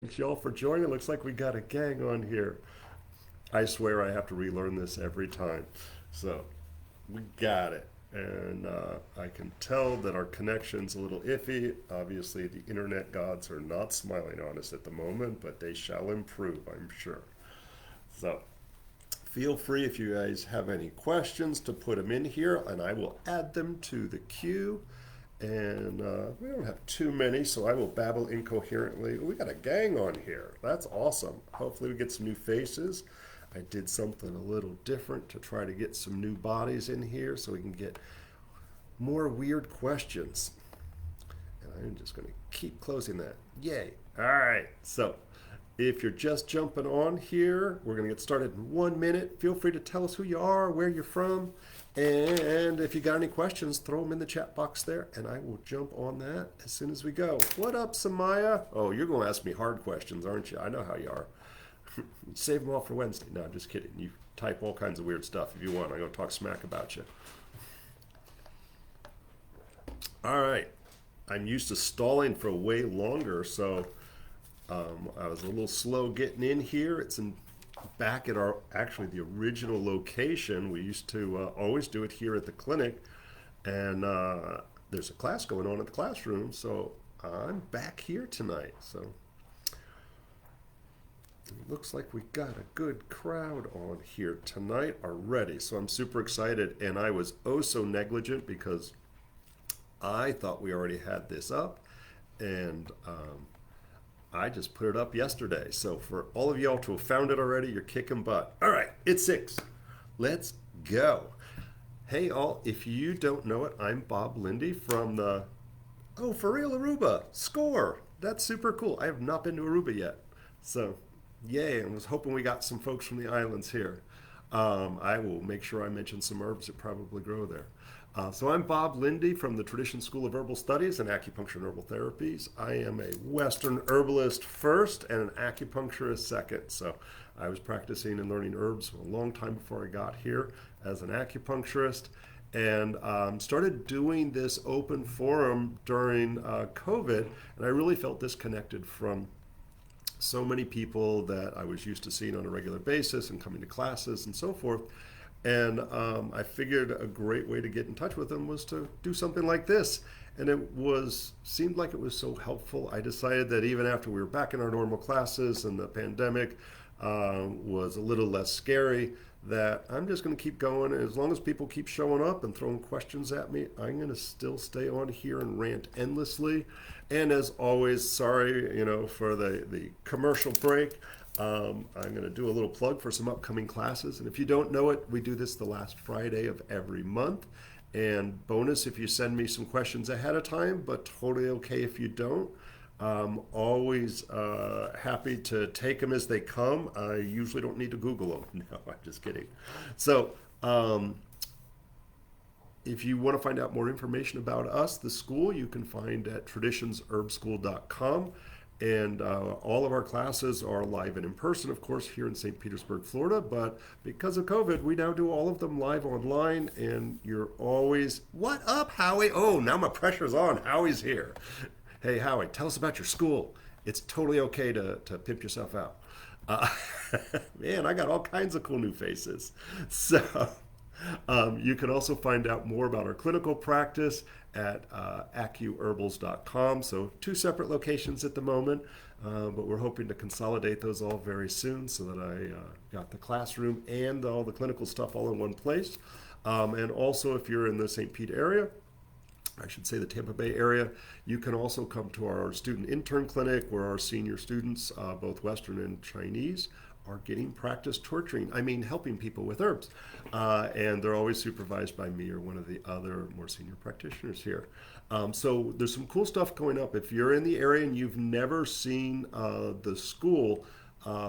Thanks y'all for joining. Looks like we got a gang on here. I swear I have to relearn this every time. So we got it. And I can tell that our connection's a little iffy. Obviously, the internet gods are not smiling on us at the moment, but they shall improve, I'm sure. So feel free if you guys have any questions to put them in here, and I will add them to the queue. And we don't have too many, so I will babble incoherently. We got a gang on here. That's awesome. Hopefully, we get some new faces. I did something a little different to try to get some new bodies in here so we can get more weird questions. And I'm just going to keep closing that. Yay. All right. So, if you're just jumping on here, we're going to get started in 1 minute. Feel free to tell us who you are, where you're from, and if you got any questions, throw them in the chat box there, and I will jump on that as soon as we go. What up, Samaya? Oh, you're going to ask me hard questions, aren't you? I know how you are. Save them all for Wednesday. No, I'm just kidding. You type all kinds of weird stuff if you want. I'm going to talk smack about you. All right. I'm used to stalling for way longer, so I was a little slow getting in here. It's back at the original location. We used to always do it here at the clinic, and there's a class going on at the classroom, so I'm back here tonight. So it looks like we got a good crowd on here tonight already. So I'm super excited, and I was oh so negligent because I thought we already had this up, and I just put it up yesterday. So for all of y'all to have found it already, you're kicking butt. All right, it's 6. Let's go. Hey all, if you don't know it, I'm Bob Linde from the, oh, for real, Aruba. Score. That's super cool. I have not been to Aruba yet. So, yay, I was hoping we got some folks from the islands here. I will make sure I mention some herbs that probably grow there. So I'm Bob Linde from the Tradition School of Herbal Studies and Acupuncture and Herbal Therapies. I am a Western herbalist first and an acupuncturist second. So I was practicing and learning herbs a long time before I got here as an acupuncturist, and started doing this open forum during COVID, and I really felt disconnected from so many people that I was used to seeing on a regular basis and coming to classes and so forth. And I figured a great way to get in touch with them was to do something like this. And it seemed like it was so helpful. I decided that even after we were back in our normal classes and the pandemic was a little less scary, that I'm just going to keep going. And as long as people keep showing up and throwing questions at me, I'm going to still stay on here and rant endlessly. And as always, sorry, for the commercial break. I'm going to do a little plug for some upcoming classes. And if you don't know it, we do this the last Friday of every month. And bonus if you send me some questions ahead of time, but totally okay if you don't. Always happy to take them as they come. I usually don't need to Google them. No, I'm just kidding. So if you want to find out more information about us, the school, you can find at traditionsherbschool.com. And all of our classes are live and in person, of course, here in St. Petersburg, Florida. But because of COVID, we now do all of them live online. And you're always, what up, Howie? Oh, now my pressure's on. Howie's here. Hey, Howie, tell us about your school. It's totally okay to pimp yourself out. Man, I got all kinds of cool new faces. So you can also find out more about our clinical practice at acuherbals.com. So 2 separate locations at the moment, but we're hoping to consolidate those all very soon so that I got the classroom and all the clinical stuff all in one place. And also, if you're in the St. Pete area, I should say the Tampa Bay area, you can also come to our student intern clinic where our senior students, both Western and Chinese, are getting practice helping people with herbs. And they're always supervised by me or one of the other more senior practitioners here. So there's some cool stuff going up. If you're in the area and you've never seen the school,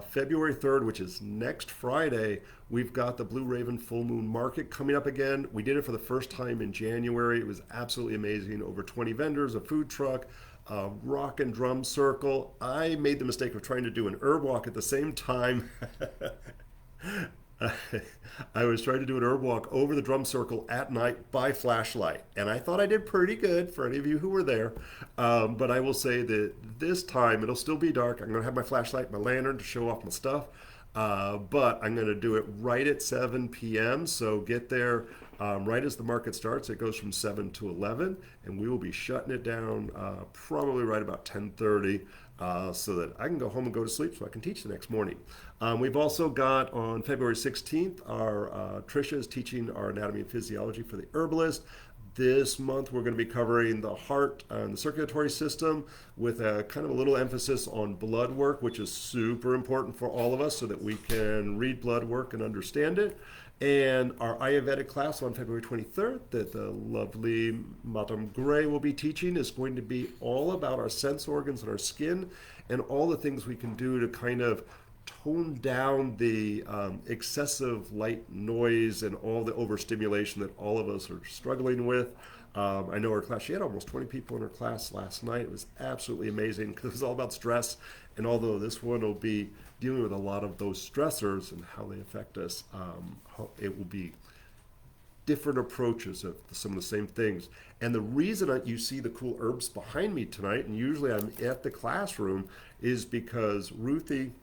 February 3rd, which is next Friday, we've got the Blue Raven Full Moon Market coming up again. We did it for the first time in January. It was absolutely amazing. Over 20 vendors, a food truck, rock and drum circle. I made the mistake of trying to do an herb walk at the same time. I was trying to do an herb walk over the drum circle at night by flashlight, and I thought I did pretty good for any of you who were there. But I will say that this time it'll still be dark. I'm going to have my flashlight, my lantern to show off my stuff. But I'm going to do it right at 7 p.m. So get there right as the market starts. It goes from 7 to 11, and we will be shutting it down probably right about 10:30, so that I can go home and go to sleep so I can teach the next morning. We've also got on February 16th, our Tricia is teaching our anatomy and physiology for the herbalist. This month, we're going to be covering the heart and the circulatory system with a kind of a little emphasis on blood work, which is super important for all of us so that we can read blood work and understand it. And our Ayurvedic class on February 23rd that the lovely Madame Gray will be teaching is going to be all about our sense organs and our skin and all the things we can do to kind of tone down the excessive light noise and all the overstimulation that all of us are struggling with. I know her class, she had almost 20 people in her class last night. It was absolutely amazing because it was all about stress. And although this one will be dealing with a lot of those stressors and how they affect us, it will be different approaches of some of the same things. And the reason you see the cool herbs behind me tonight, and usually I'm at the classroom, is because Ruthie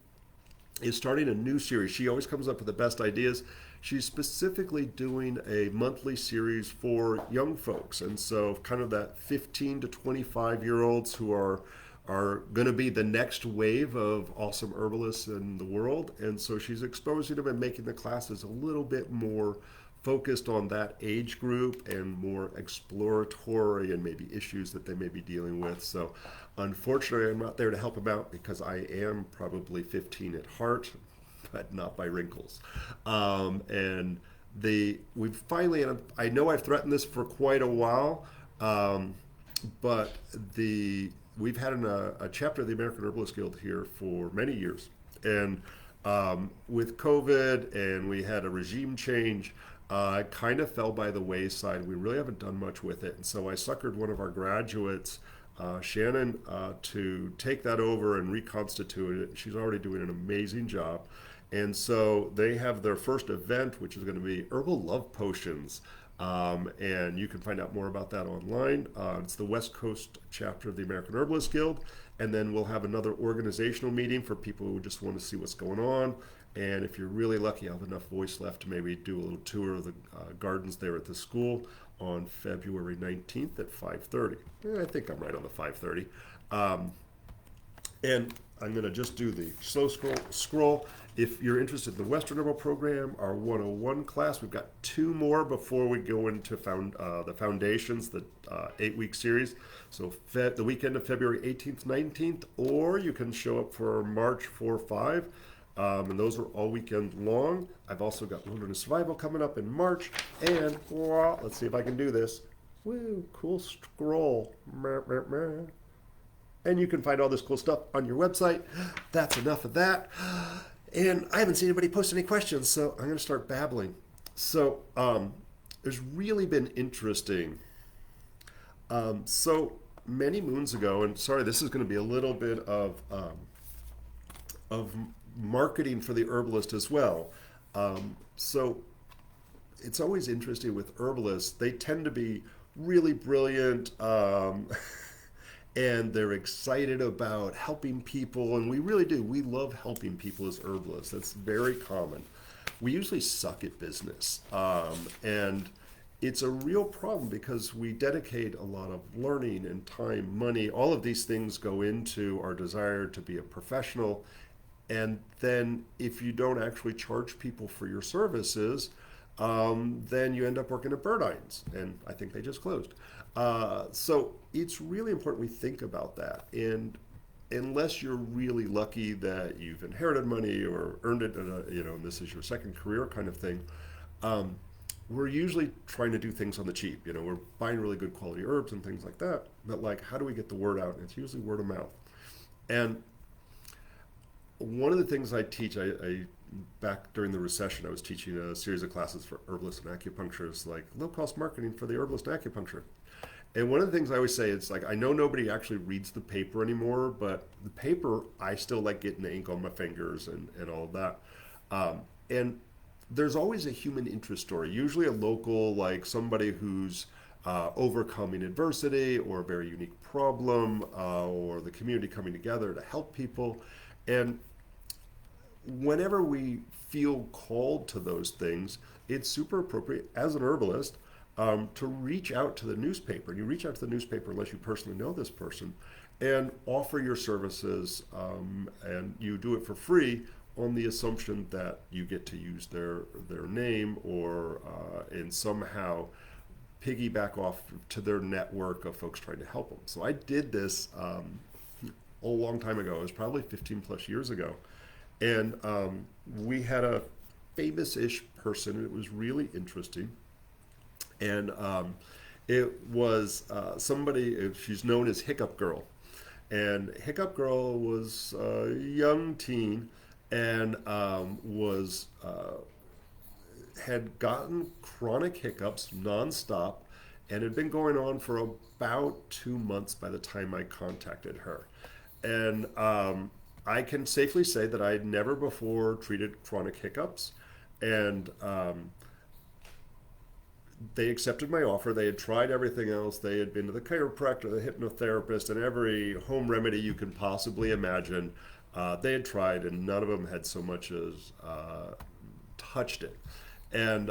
is starting a new series. She always comes up with the best ideas. She's specifically doing a monthly series for young folks. And so kind of that 15 to 25-year-olds who are going to be the next wave of awesome herbalists in the world. And so she's exposing them and making the classes a little bit more focused on that age group and more exploratory and maybe issues that they may be dealing with. So unfortunately, I'm not there to help them out because I am probably 15 at heart, but not by wrinkles. And we've finally, and I know I've threatened this for quite a while, but we've had a chapter of the American Herbalist Guild here for many years. And with COVID and we had a regime change, it kind of fell by the wayside. We really haven't done much with it. And so I suckered one of our graduates, Shannon, to take that over and reconstitute it. She's already doing an amazing job. And so they have their first event, which is going to be Herbal Love Potions. And you can find out more about that online. It's the West Coast chapter of the American Herbalist Guild. And then we'll have another organizational meeting for people who just want to see what's going on. And if you're really lucky, I'll have enough voice left to maybe do a little tour of the gardens there at the school on February 19th at 5:30. I think I'm right on the 5:30. And I'm going to just do the slow scroll. If you're interested in the Western Herbal Program, our 101 class, we've got 2 more before we go into the Foundations, the 8-week series. So the weekend of February 18th, 19th, or you can show up for March 4, 5. And those are all weekend long. I've also got Wilderness Survival coming up in March. And let's see if I can do this. Woo, cool scroll. And you can find all this cool stuff on your website. That's enough of that. And I haven't seen anybody post any questions, so I'm going to start babbling. So there's really been interesting. So many moons ago, and sorry, this is going to be a little bit of marketing for the herbalist as well. So it's always interesting with herbalists. They tend to be really brilliant and they're excited about helping people. And we really do. We love helping people as herbalists. That's very common. We usually suck at business. And it's a real problem because we dedicate a lot of learning and time, money. All of these things go into our desire to be a professional. And then if you don't actually charge people for your services, then you end up working at Bird Irons. And I think they just closed. So it's really important we think about that. And unless you're really lucky that you've inherited money or earned it, and this is your second career kind of thing, we're usually trying to do things on the cheap. We're buying really good quality herbs and things like that. But how do we get the word out? And it's usually word of mouth. And one of the things I teach, I back during the recession, I was teaching a series of classes for herbalists and acupuncturists, like low-cost marketing for the herbalist and acupuncture. And one of the things I always say, it's I know nobody actually reads the paper anymore, but the paper, I still like getting the ink on my fingers and all of that. And there's always a human interest story, usually a local, like somebody who's overcoming adversity or a very unique problem, or the community coming together to help people. And whenever we feel called to those things, it's super appropriate as an herbalist to reach out to the newspaper. You reach out to the newspaper unless you personally know this person and offer your services, and you do it for free on the assumption that you get to use their name or and somehow piggyback off to their network of folks trying to help them. So I did this a long time ago. It was probably 15 plus years ago. And we had a famous-ish person. It was really interesting. And it was somebody, she's known as Hiccup Girl. And Hiccup Girl was a young teen and was had gotten chronic hiccups nonstop and had been going on for about 2 months by the time I contacted her. And I can safely say that I had never before treated chronic hiccups. And they accepted my offer. They had tried everything else. They had been to the chiropractor, the hypnotherapist, and every home remedy you can possibly imagine. They had tried, and none of them had so much as touched it. And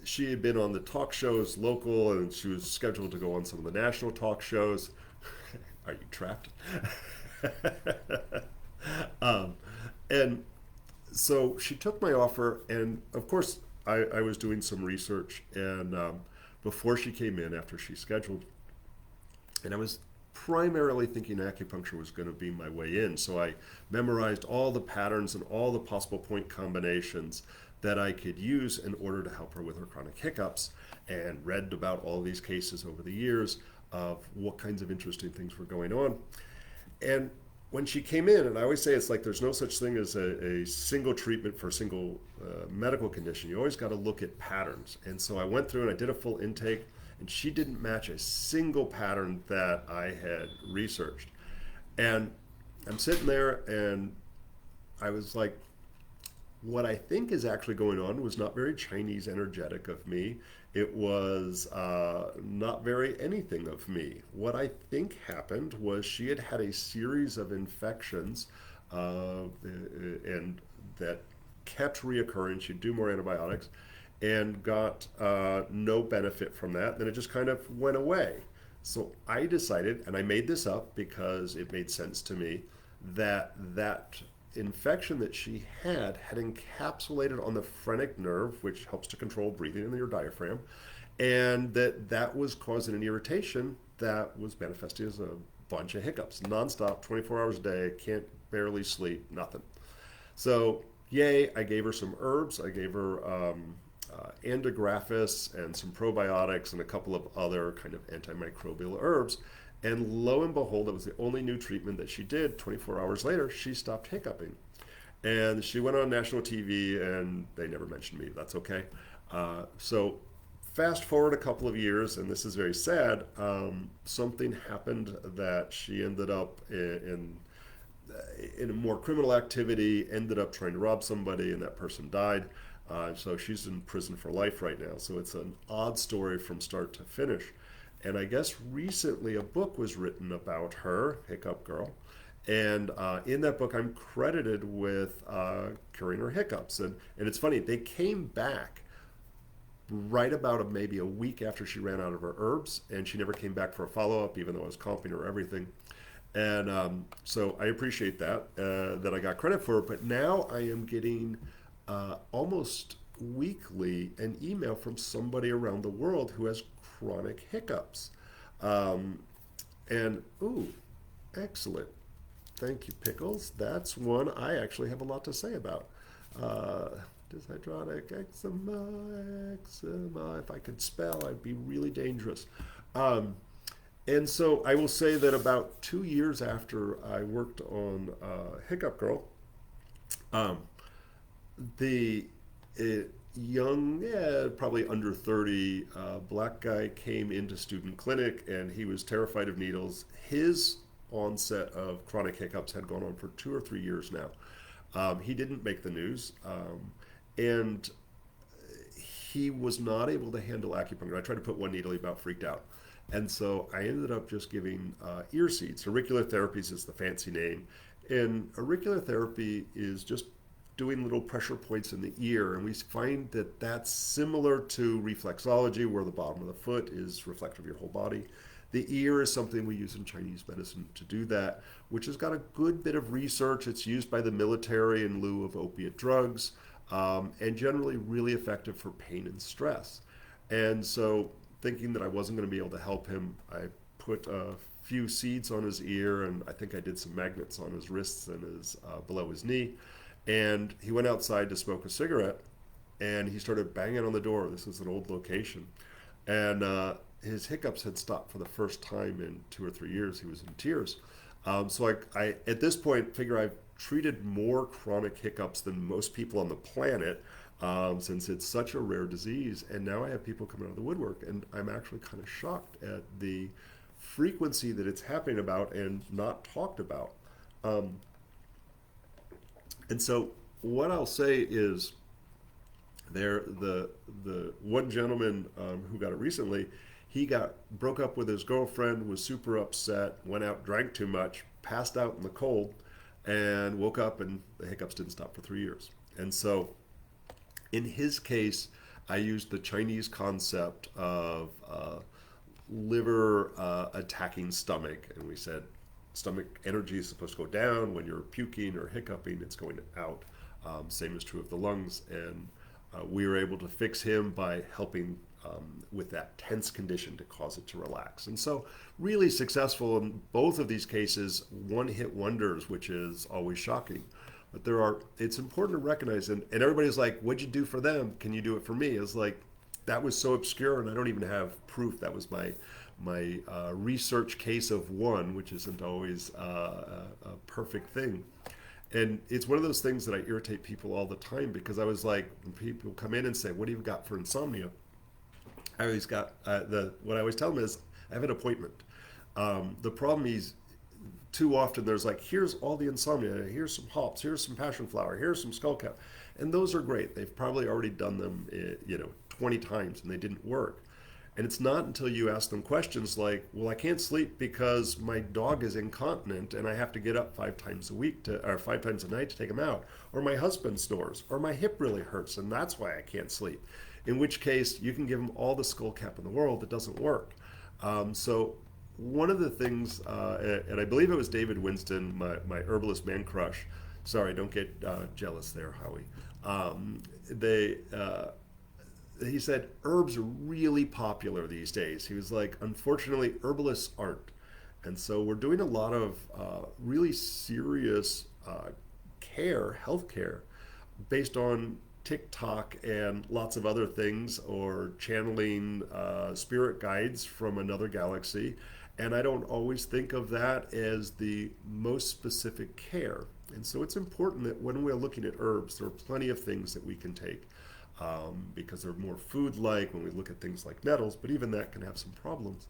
she had been on the talk shows local, and she was scheduled to go on some of the national talk shows. Are you trapped? And so she took my offer, and of course, I was doing some research, and before she came in, after she scheduled, and I was primarily thinking acupuncture was going to be my way in. So I memorized all the patterns and all the possible point combinations that I could use in order to help her with her chronic hiccups, and read about all these cases over the years of what kinds of interesting things were going on. And when she came in, and I always say it's like there's no such thing as a single treatment for a single medical condition. You always got to look at patterns. And so I went through and I did a full intake, and she didn't match a single pattern that I had researched. And I'm sitting there, and I was like, what I think is actually going on was not very Chinese energetic of me. It was not very anything of me. What I think happened was she had had a series of infections, and that kept reoccurring. She'd do more antibiotics and got no benefit from that. Then it just kind of went away. So I decided, and I made this up because it made sense to me, that infection that she had encapsulated on the phrenic nerve, which helps to control breathing in your diaphragm, and that was causing an irritation that was manifesting as a bunch of hiccups, nonstop, 24 hours a day, can't barely sleep, nothing. So, yay, I gave her some herbs. I gave her antigraphis and some probiotics and a couple of other kind of antimicrobial herbs. And lo and behold, it was the only new treatment that she did. 24 hours later, she stopped hiccuping. And she went on national TV, and they never mentioned me. That's okay. So fast forward a couple of years, and this is very sad. Something happened that she ended up in a more criminal activity, ended up trying to rob somebody, and that person died. So she's in prison for life right now. So it's an odd story from start to finish. And I guess recently a book was written about her, Hiccup Girl. And in that book, I'm credited with curing her hiccups. And it's funny, they came back right about maybe a week after she ran out of her herbs. And she never came back for a follow-up, even though I was comping her everything. And so I appreciate that I got credit for it. But now I am getting almost weekly an email from somebody around the world who has chronic hiccups. And, ooh, excellent. Thank you, Pickles. That's one I actually have a lot to say about. Dyshydrotic eczema. If I could spell, I'd be really dangerous. And so I will say that about 2 years after I worked on Hiccup Girl, the young, probably under 30, black guy came into student clinic, and he was terrified of needles. His onset of chronic hiccups had gone on for 2 or 3 years now. He didn't make the news, And he was not able to handle acupuncture. I tried to put one needle, he about freaked out. And so I ended up just giving ear seeds. Auricular therapies is the fancy name. And auricular therapy is just doing little pressure points in the ear. And we find that that's similar to reflexology, where the bottom of the foot is reflective of your whole body. The ear is something we use in Chinese medicine to do that, which has got a good bit of research. It's used by the military in lieu of opiate drugs, and generally really effective for pain and stress. And so, thinking that I wasn't going to be able to help him, I put a few seeds on his ear, and I think I did some magnets on his wrists and his below his knee. And he went outside to smoke a cigarette, and he started banging on the door. This is an old location, and his hiccups had stopped for the first time in 2 or 3 years. He was in tears. So I, at this point, figure I've treated more chronic hiccups than most people on the planet, since it's such a rare disease. And now I have people coming out of the woodwork, and I'm actually kind of shocked at the frequency that it's happening about and not talked about. And so what I'll say is, the one gentleman who got it recently, he broke up with his girlfriend, was super upset, went out, drank too much, passed out in the cold, and woke up, and the hiccups didn't stop for 3 years. And so in his case, I used the Chinese concept of liver attacking stomach, and we said stomach energy is supposed to go down when you're puking or hiccuping. It's going out. Same is true of the lungs, and we were able to fix him by helping with that tense condition to cause it to relax. And so really successful in both of these cases, one-hit wonders, which is always shocking. But it's important to recognize, and everybody's like, what'd you do for them? Can you do it for me? It's like, that was so obscure, and I don't even have proof. That was my research case of one, which isn't always a perfect thing. And it's one of those things that I irritate people all the time, because I was like, when people come in and say, what do you got for insomnia? I always got, what I always tell them is, I have an appointment. The problem is, too often there's like, here's all the insomnia, here's some hops, here's some passion flower, here's some skullcap. And those are great. They've probably already done them, 20 times, and they didn't work. And it's not until you ask them questions like, well, I can't sleep because my dog is incontinent and I have to get up 5 times a week or 5 times a night to take him out, or my husband snores, or my hip really hurts and that's why I can't sleep. In which case, you can give them all the skull cap in the world, it doesn't work. So one of the things, and I believe it was David Winston, my herbalist man crush. Sorry, don't get jealous there, Howie. He said herbs are really popular these days. He was like, unfortunately, herbalists aren't. And so we're doing a lot of really serious health care, based on TikTok and lots of other things, or channeling spirit guides from another galaxy. And I don't always think of that as the most specific care. And so it's important that when we're looking at herbs, there are plenty of things that we can take. Because they're more food-like when we look at things like nettles, but even that can have some problems.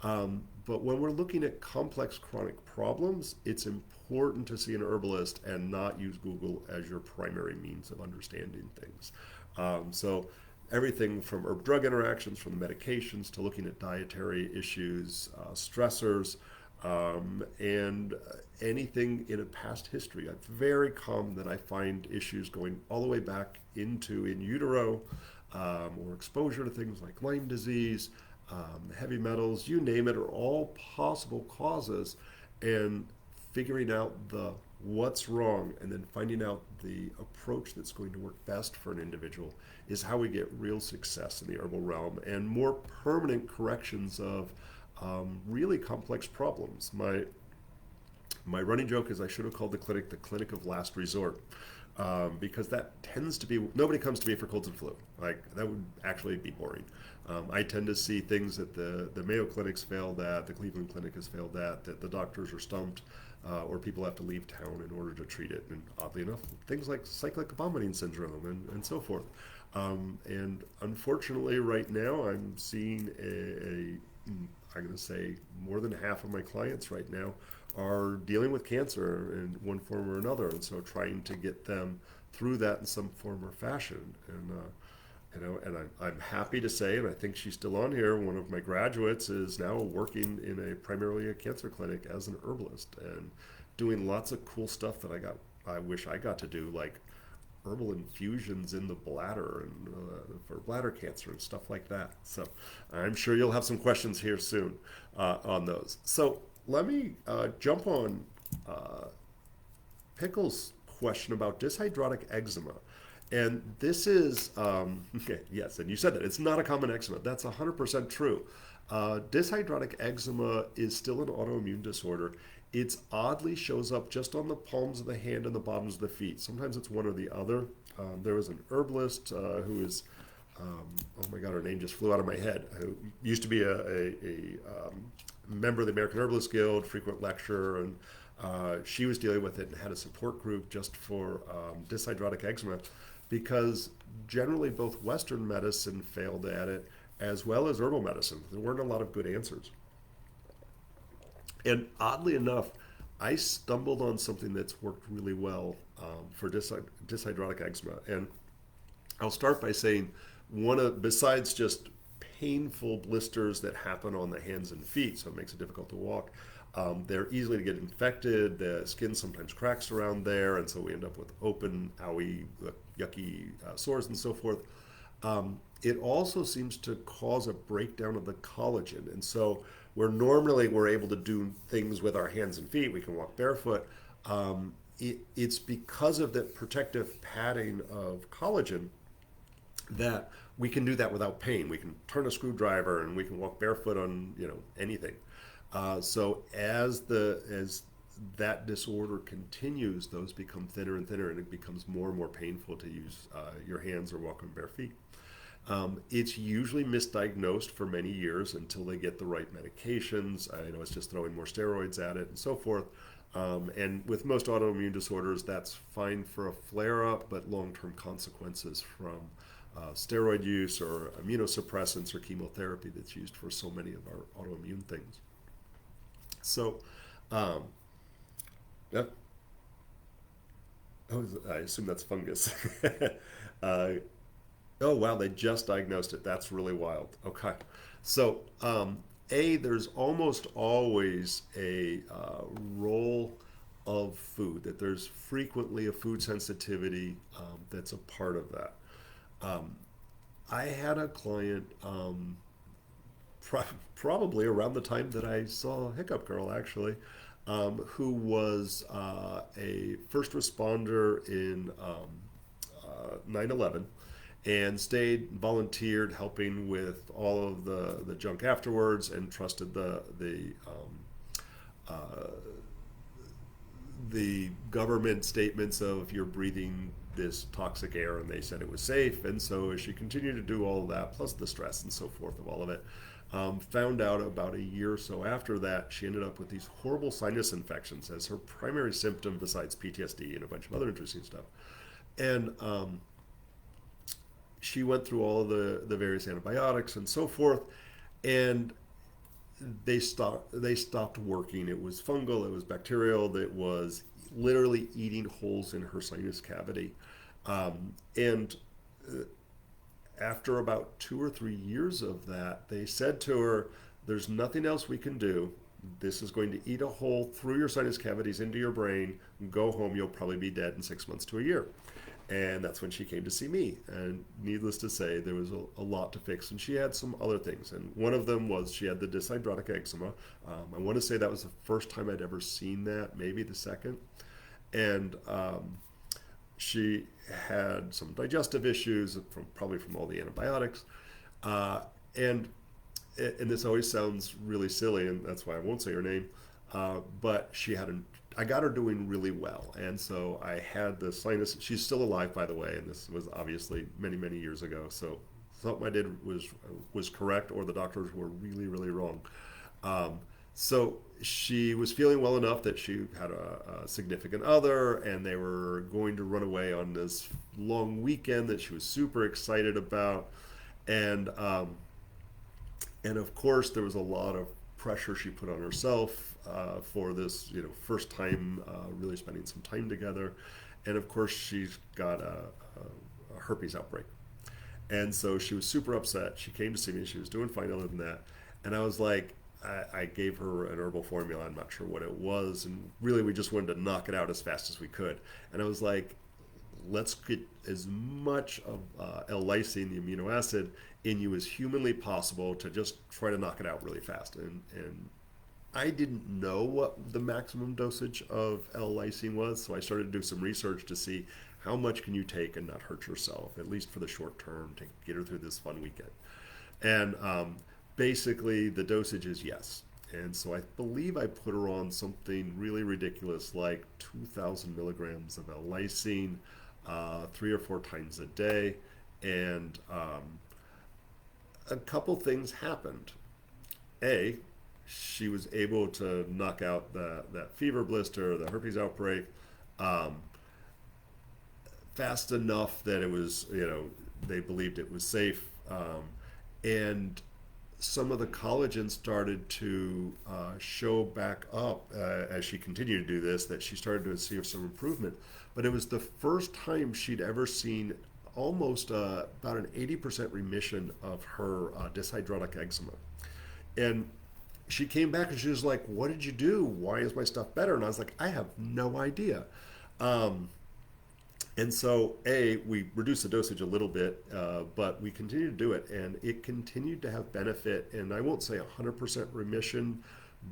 But when we're looking at complex chronic problems, it's important to see an herbalist and not use Google as your primary means of understanding things. So everything from herb-drug interactions, from medications, to looking at dietary issues, stressors, and anything in a past history. It's very common that I find issues going all the way back into in utero, or exposure to things like Lyme disease, heavy metals, you name it, are all possible causes. And figuring out what's wrong, and then finding out the approach that's going to work best for an individual, is how we get real success in the herbal realm and more permanent corrections of really complex problems. My running joke is I should have called the clinic of last resort, because that tends to be, nobody comes to me for colds and flu. Like, that would actually be boring. I tend to see things that the Mayo Clinic's failed at, the Cleveland Clinic has failed at, that the doctors are stumped, or people have to leave town in order to treat it. And oddly enough, things like cyclic vomiting syndrome and so forth. And unfortunately, right now, I'm seeing I'm going to say more than half of my clients right now are dealing with cancer in one form or another, and so trying to get them through that in some form or fashion. And I'm happy to say, and I think she's still on here, one of my graduates is now working in primarily a cancer clinic as an herbalist and doing lots of cool stuff that I wish I got to do, like herbal infusions in the bladder and for bladder cancer and stuff like that. So I'm sure you'll have some questions here soon on those. So let me jump on Pickle's question about dyshydrotic eczema. And this is, yes, and you said that. It's not a common eczema. That's 100% true. Dyshydrotic eczema is still an autoimmune disorder. It oddly shows up just on the palms of the hand and the bottoms of the feet. Sometimes it's one or the other. There was an herbalist who is, oh my God, her name just flew out of my head, who used to be a member of the American Herbalist Guild, frequent lecturer, and she was dealing with it and had a support group just for dyshydrotic eczema, because generally both Western medicine failed at it as well as herbal medicine. There weren't a lot of good answers. And oddly enough, I stumbled on something that's worked really well for dyshydrotic eczema. And I'll start by saying besides just painful blisters that happen on the hands and feet, so it makes it difficult to walk, they're easily to get infected. The skin sometimes cracks around there, and so we end up with open, owie, yucky sores and so forth. It also seems to cause a breakdown of the collagen, and so where normally we're able to do things with our hands and feet, we can walk barefoot. It's because of the protective padding of collagen that we can do that without pain. We can turn a screwdriver and we can walk barefoot on anything. So as that disorder continues, those become thinner and thinner, and it becomes more and more painful to use your hands or walk on bare feet. It's usually misdiagnosed for many years until they get the right medications. It's just throwing more steroids at it and so forth. And with most autoimmune disorders, that's fine for a flare-up, but long-term consequences from steroid use or immunosuppressants or chemotherapy that's used for so many of our autoimmune things. So, yep. I assume that's fungus. Oh, wow, they just diagnosed it. That's really wild. Okay. So, there's almost always a role of food, that there's frequently a food sensitivity that's a part of that. I had a client probably around the time that I saw Hiccup Girl, actually, who was a first responder in 9/11 and volunteered helping with all of the junk afterwards, and trusted the government statements of you're breathing this toxic air, and they said it was safe. And so as she continued to do all of that, plus the stress and so forth of all of it, found out about a year or so after that she ended up with these horrible sinus infections as her primary symptom, besides PTSD and a bunch of other interesting stuff. And she went through all of the various antibiotics and so forth, and they stopped working. It was fungal, it was bacterial, it was literally eating holes in her sinus cavity. And after about 2 or 3 years of that, they said to her, there's nothing else we can do. This is going to eat a hole through your sinus cavities into your brain. Go home, you'll probably be dead in 6 months to a year. And that's when she came to see me. And needless to say, there was a lot to fix. And she had some other things. And one of them was she had the dyshydrotic eczema. I want to say that was the first time I'd ever seen that, maybe the second. And she had some digestive issues, probably from all the antibiotics. And this always sounds really silly, and that's why I won't say her name. But I got her doing really well. And so I had the sinus. She's still alive, by the way, and this was obviously many, many years ago. So something I did was correct, or the doctors were really, really wrong. So she was feeling well enough that she had a significant other, and they were going to run away on this long weekend that she was super excited about. And of course, there was a lot of pressure she put on herself for this, first time really spending some time together. And of course, she's got a herpes outbreak. And so she was super upset. She came to see me. She was doing fine other than that. And I was like, I gave her an herbal formula. I'm not sure what it was. And really, we just wanted to knock it out as fast as we could. And I was like, let's get as much of L-lysine, the amino acid, in you as humanly possible to just try to knock it out really fast. And I didn't know what the maximum dosage of L-lysine was, so I started to do some research to see how much can you take and not hurt yourself, at least for the short term, to get her through this fun weekend. And basically, the dosage is yes. And so I believe I put her on something really ridiculous like 2,000 milligrams of L-lysine 3 or 4 times a day. And a couple things happened. A, she was able to knock out that fever blister, the herpes outbreak, fast enough that it was, they believed it was safe. And some of the collagen started to show back up as she continued to do this, that she started to see some improvement. But it was the first time she'd ever seen almost about an 80% remission of her dyshydrotic eczema. And she came back and she was like, what did you do? Why is my stuff better? And I was like, I have no idea. And so, we reduced the dosage a little bit, but we continued to do it, and it continued to have benefit. And I won't say 100% remission,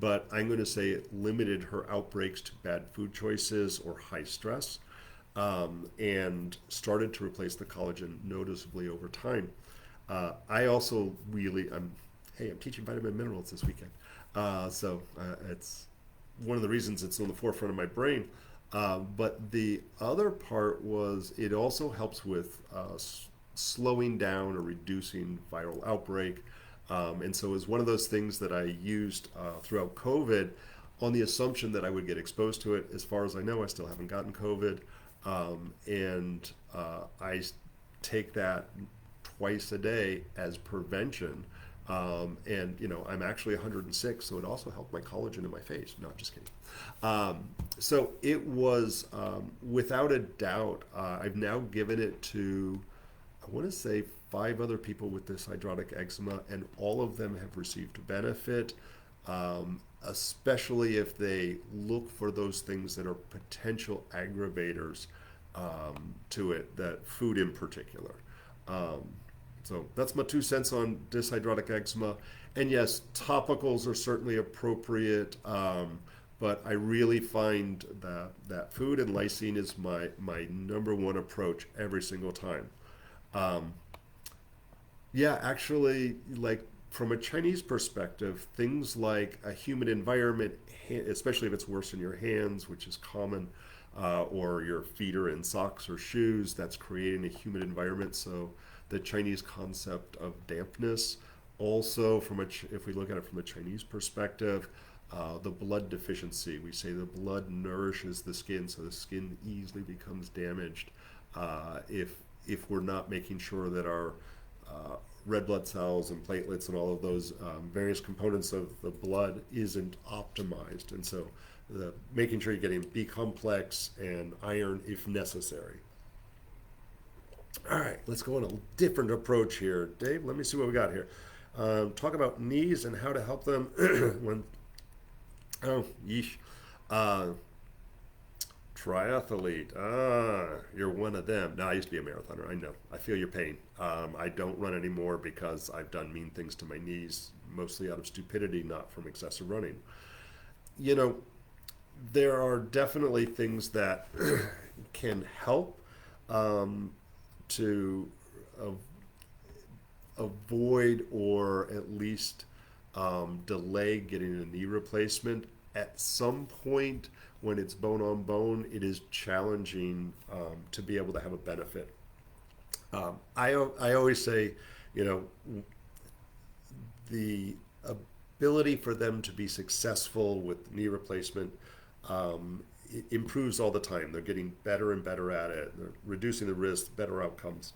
but I'm going to say it limited her outbreaks to bad food choices or high stress, and started to replace the collagen noticeably over time. I also really, I'm teaching vitamin minerals this weekend. So it's one of the reasons it's on the forefront of my brain. But the other part was it also helps with slowing down or reducing viral outbreak. And so it was one of those things that I used throughout COVID on the assumption that I would get exposed to it. As far as I know, I still haven't gotten COVID. And I take that twice a day as prevention. And I'm actually 106, so it also helped my collagen in my face. No, just kidding. So it was, without a doubt, I've now given it to, I want to say 5 other people with this hydrotic eczema, and all of them have received benefit, especially if they look for those things that are potential aggravators to it, that food in particular. So that's my 2 cents on dyshydrotic eczema. And yes, topicals are certainly appropriate, but I really find that food and lysine is my number one approach every single time. Actually, like from a Chinese perspective, things like a humid environment, especially if it's worse in your hands, which is common, or your feet are in socks or shoes, that's creating a humid environment. So the Chinese concept of dampness. Also, if we look at it from a Chinese perspective, the blood deficiency. We say the blood nourishes the skin, so the skin easily becomes damaged if we're not making sure that our red blood cells and platelets and all of those various components of the blood isn't optimized. And so making sure you're getting B complex and iron if necessary. All right, let's go on a different approach here. Dave, let me see what we got here. Talk about knees and how to help them when, triathlete. You're one of them. No, I used to be a marathoner. I know. I feel your pain. I don't run anymore because I've done mean things to my knees, mostly out of stupidity, not from excessive running. There are definitely things that can help to avoid or at least delay getting a knee replacement. At some point, when it's bone on bone, it is challenging to be able to have a benefit. I always say, the ability for them to be successful with knee replacement it improves all the time. They're getting better and better at it. They're reducing the risk, better outcomes.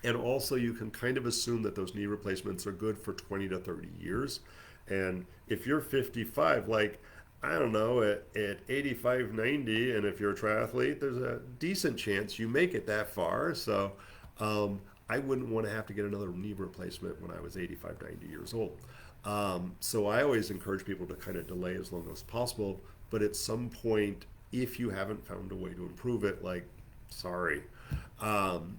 And also, you can kind of assume that those knee replacements are good for 20 to 30 years. And if you're 55, like, I don't know, at 85, 90, and if you're a triathlete, there's a decent chance you make it that far. So I wouldn't want to have to get another knee replacement when I was 85, 90 years old. So I always encourage people to kind of delay as long as possible. But at some point, if you haven't found a way to improve it, like, sorry. Um,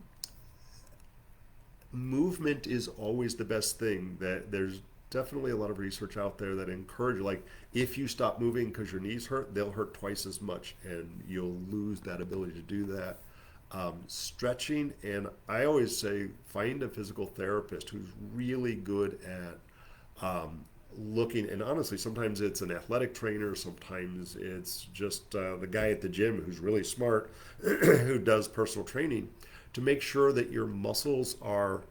Movement is always the best thing. That there's definitely a lot of research out there that encourage, like, if you stop moving because your knees hurt, they'll hurt twice as much and you'll lose that ability to do that. Stretching, and I always say find a physical therapist who's really good at looking, and honestly sometimes it's an athletic trainer, sometimes it's just the guy at the gym who's really smart who does personal training, to make sure that your muscles are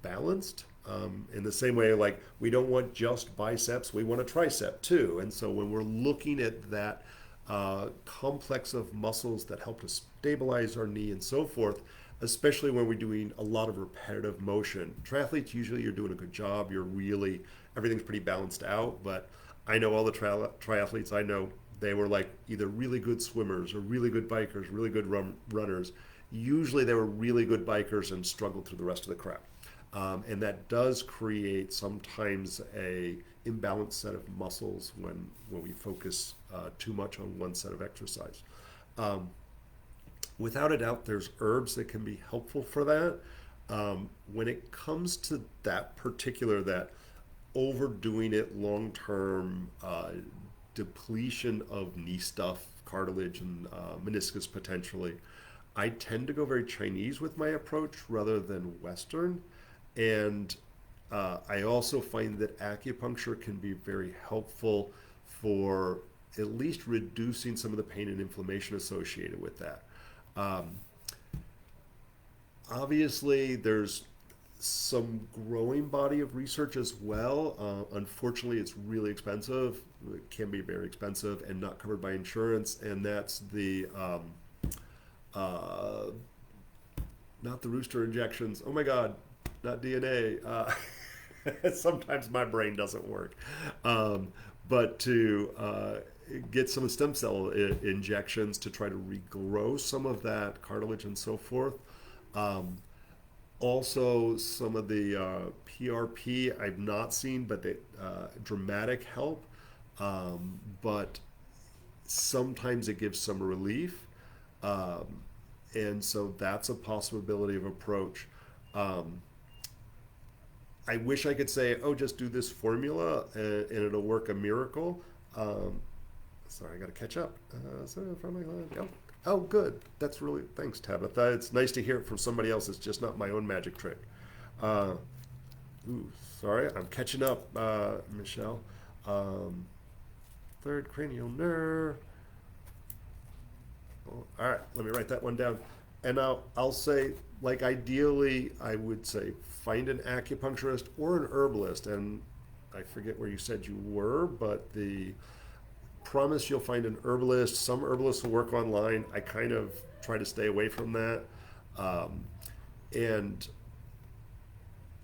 balanced. In the same way, like, we don't want just biceps, we want a tricep too. And so when we're looking at that complex of muscles that help to stabilize our knee and so forth, especially when we're doing a lot of repetitive motion. Triathletes, usually you're doing a good job, you're really, everything's pretty balanced out. But I know all the triathletes I know, they were like either really good swimmers or really good bikers, really good runners. Usually they were really good bikers and struggled through the rest of the crap. And that does create sometimes a imbalanced set of muscles when we focus too much on one set of exercise. Without a doubt, there's herbs that can be helpful for that. When it comes to that particular, that overdoing it long term, depletion of knee stuff, cartilage, and meniscus potentially, I tend to go very Chinese with my approach rather than Western. And I also find that acupuncture can be very helpful for at least reducing some of the pain and inflammation associated with that. Um, Obviously, there's some growing body of research as well. Unfortunately, it's really expensive. It can be very expensive and not covered by insurance. And that's the uh, not the rooster injections. Oh my God, not DNA. Sometimes my brain doesn't work. Um, but to get some stem cell injections to try to regrow some of that cartilage and so forth. Um, Also, some of the PRP I've not seen, but they dramatic help. But sometimes it gives some relief, um, and so that's a possibility of approach. Um, I wish I could say, oh, just do this formula and it'll work a miracle. Um, Sorry, I got to catch up. Oh, oh, good. That's really, thanks, Tabitha. It's nice to hear it from somebody else. It's just not my own magic trick. Uh, Sorry, I'm catching up, Michelle. Um, Third cranial nerve. Oh, all right, let me write that one down. And I'll say, like, ideally, I would say find an acupuncturist or an herbalist. And I forget where you said you were, but the promise you'll find an herbalist. Some herbalists will work online. I kind of try to stay away from that. Um, and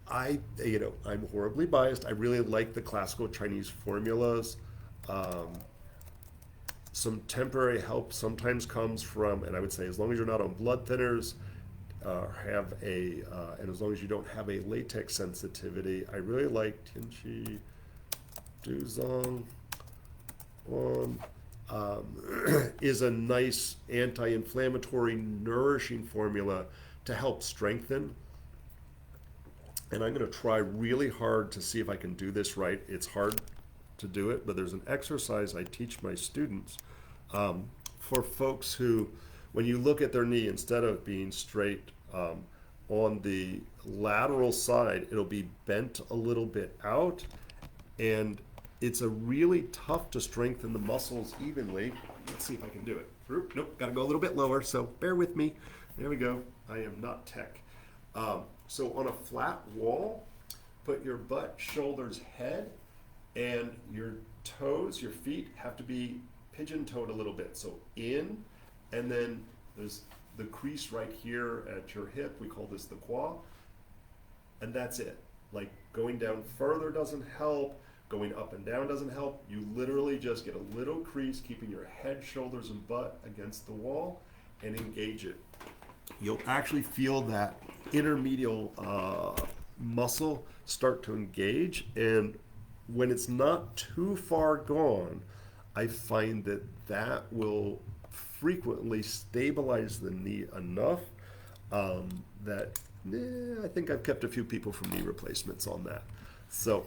I'm horribly biased. I really like the classical Chinese formulas. Um, some temporary help sometimes comes from, and I would say as long as you're not on blood thinners, and as long as you don't have a latex sensitivity, I really like Tianchi Duzong on, is a nice anti-inflammatory, nourishing formula to help strengthen. And I'm going to try really hard to see if I can do this right. It's hard to do it, but there's an exercise I teach my students for folks who, when you look at their knee, instead of being straight on the lateral side, it'll be bent a little bit out. And it's a really tough to strengthen the muscles evenly. Let's see if I can do it. Nope, got to go a little bit lower, so bear with me. There we go. I am not tech. So on a flat wall, put your butt, shoulders, head, and your toes, your feet have to be pigeon-toed a little bit. So in, and then there's the crease right here at your hip. We call this the quad, and that's it. Like going down further doesn't help, going up and down doesn't help. You literally just get a little crease, keeping your head, shoulders, and butt against the wall and engage it. You'll actually feel that intermedial muscle start to engage. And when it's not too far gone, I find that that will frequently stabilize the knee enough that I think I've kept a few people from knee replacements on that. So,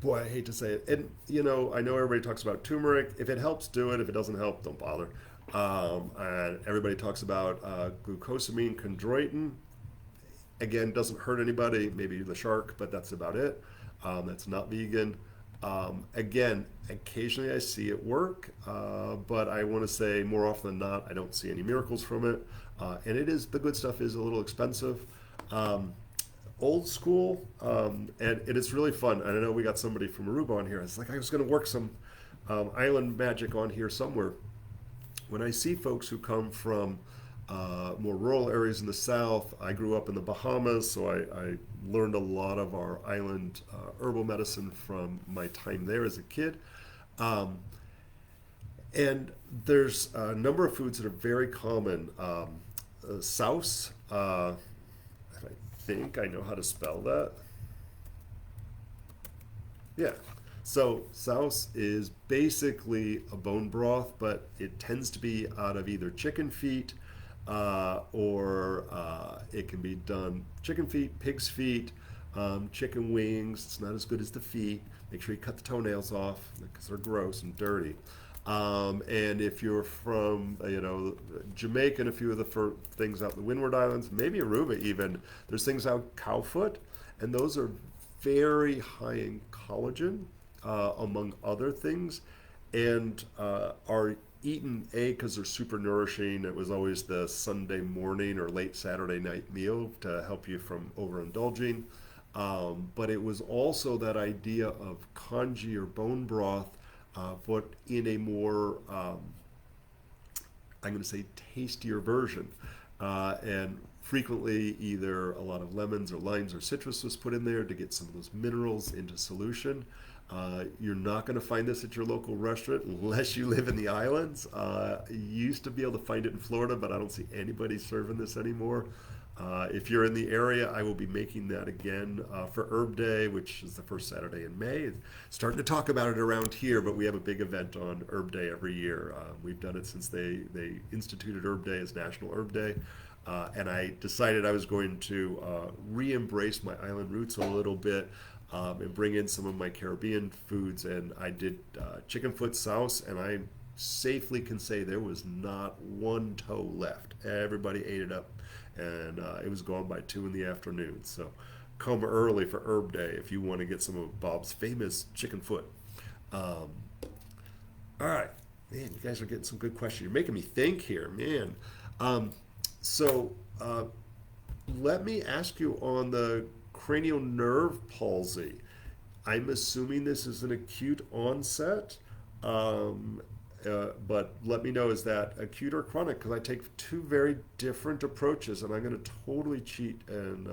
boy, I hate to say it. And, I know everybody talks about turmeric. If it helps, do it. If it doesn't help, don't bother. And everybody talks about glucosamine chondroitin. Again, doesn't hurt anybody, maybe the shark, but that's about it. That's not vegan. Again, occasionally I see it work, but I want to say more often than not, I don't see any miracles from it. And the good stuff is a little expensive. Old school, and it's really fun. And I know we got somebody from Aruba on here. It's like I was going to work some island magic on here somewhere. When I see folks who come from more rural areas in the South, I grew up in the Bahamas, so I learned a lot of our island herbal medicine from my time there as a kid. And there's a number of foods that are very common. Souse, I think I know how to spell that. Yeah. So souse is basically a bone broth, but it tends to be out of either chicken feet, or it can be done chicken feet, pig's feet, chicken wings. It's not as good as the feet. Make sure you cut the toenails off because they're gross and dirty. And if you're from, Jamaica and a few of the things out in the Windward Islands, maybe Aruba even, there's things out cowfoot, and those are very high in collagen, among other things, and are eaten, because they're super nourishing. It was always the Sunday morning or late Saturday night meal to help you from overindulging. But it was also that idea of congee or bone broth, but in a more, I'm going to say, tastier version. And frequently either a lot of lemons or limes or citrus was put in there to get some of those minerals into solution. You're not going to find this at your local restaurant unless you live in the islands. You used to be able to find it in Florida, but I don't see anybody serving this anymore. If you're in the area, I will be making that again for Herb Day, which is the first Saturday in May. Starting to talk about it around here, but we have a big event on Herb Day every year. We've done it since they instituted Herb Day as National Herb Day. And I decided I was going to re-embrace my island roots a little bit, and bring in some of my Caribbean foods. And I did chicken foot souse, and I safely can say there was not one toe left. Everybody ate it up, and it was gone by 2 in the afternoon. So come early for Herb Day if you want to get some of Bob's famous chicken foot. All right, man, you guys are getting some good questions. You're making me think here, man. So let me ask you on the cranial nerve palsy. I'm assuming this is an acute onset, but let me know, is that acute or chronic? Because I take 2 very different approaches, and I'm going to totally cheat and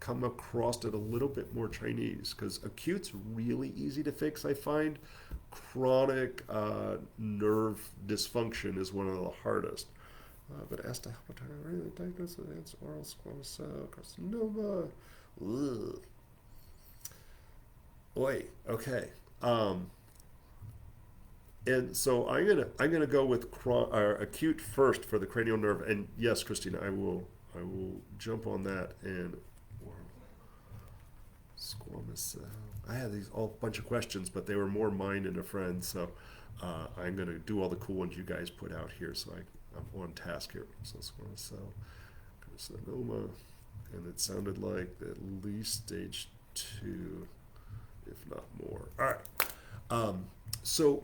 come across it a little bit more Chinese, because acute's really easy to fix, I find. Chronic nerve dysfunction is one of the hardest. But as to hepatitis, diagnosis of advanced oral squamous cell carcinoma. Ugh. Oi, okay. And so I'm gonna go with acute first for the cranial nerve. And yes, Christina, I will jump on that. And squamous cell. I had these all bunch of questions, but they were more mine and a friend. So I'm gonna do all the cool ones you guys put out here. So I'm on task here. So squamous cell carcinoma, and it sounded like at least stage 2, if not more. All right. So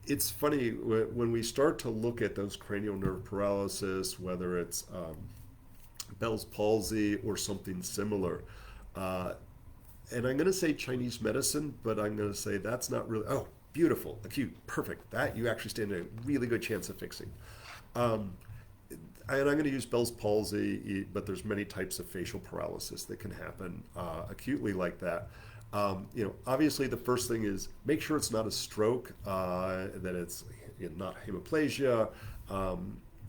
it's funny when we start to look at those cranial nerve paralysis, whether it's Bell's palsy or something similar. And I'm going to say Chinese medicine, but I'm going to say that's not really. Oh, beautiful, acute, perfect. That you actually stand a really good chance of fixing. and I'm going to use Bell's palsy, but there's many types of facial paralysis that can happen acutely like that. Obviously the first thing is make sure it's not a stroke, that it's not hemiplegia.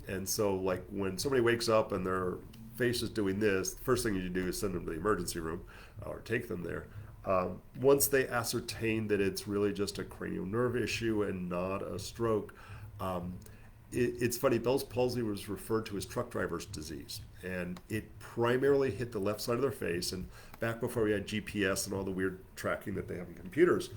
And so like when somebody wakes up and their face is doing this, the first thing you do is send them to the emergency room or take them there. Once they ascertain that it's really just a cranial nerve issue and not a stroke, it's funny, Bell's palsy was referred to as truck driver's disease, and it primarily hit the left side of their face. And back before we had GPS and all the weird tracking that they have in computers,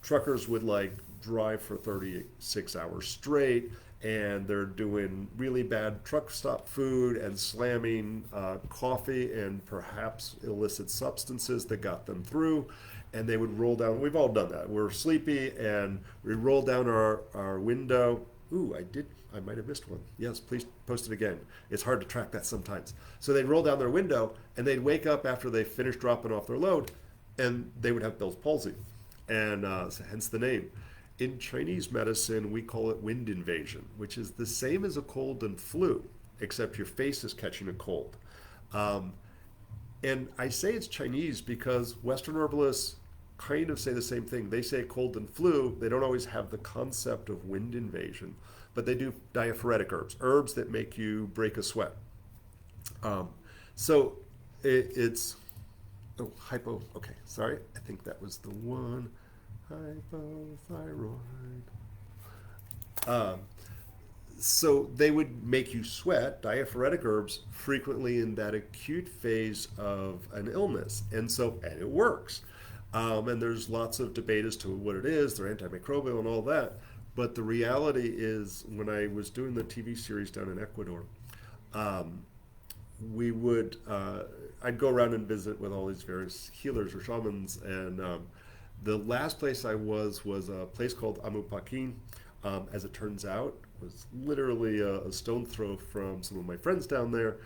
truckers would like drive for 36 hours straight, and they're doing really bad truck stop food and slamming coffee and perhaps illicit substances that got them through. And they would roll down, we've all done that. We're sleepy and we roll down our window. Ooh, I might have missed one. Yes, please post it again. It's hard to track that sometimes. So they'd roll down their window and they'd wake up after they finished dropping off their load, and they would have Bell's palsy, and so hence the name. In Chinese medicine, we call it wind invasion, which is the same as a cold and flu, except your face is catching a cold. And I say it's Chinese because Western herbalists kind of say the same thing. They say cold and flu. They don't always have the concept of wind invasion, but they do diaphoretic herbs that make you break a sweat. So it's hypo. Okay, sorry. I think that was the one. Hypothyroid. So they would make you sweat, diaphoretic herbs, frequently in that acute phase of an illness. And it works. And there's lots of debate as to what it is. They're antimicrobial and all that. But the reality is, when I was doing the TV series down in Ecuador, I'd go around and visit with all these various healers or shamans. And the last place I was a place called Amupaquin. As it turns out, was literally a stone throw from some of my friends down there.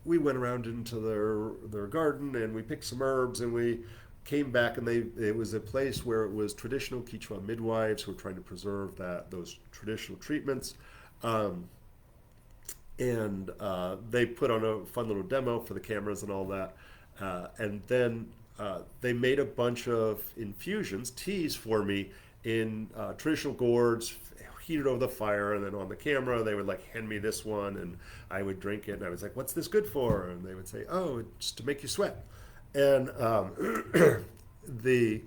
We went around into their garden and we picked some herbs, and we came back, and it was a place where it was traditional Quechua midwives who were trying to preserve those traditional treatments. They put on a fun little demo for the cameras and all that. And then they made a bunch of infusions, teas for me in traditional gourds, heated over the fire, and then on the camera they would like hand me this one, and I would drink it, and I was like, "What's this good for?" And they would say, "Oh, it's to make you sweat." And the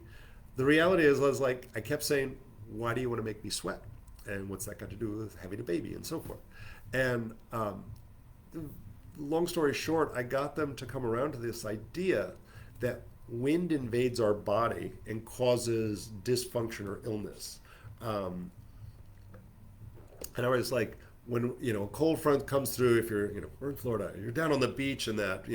reality is, I kept saying, "Why do you want to make me sweat? And what's that got to do with having a baby and so forth?" And long story short, I got them to come around to this idea that wind invades our body and causes dysfunction or illness. And I was like, when a cold front comes through, if you're we're in Florida, you're down on the beach and that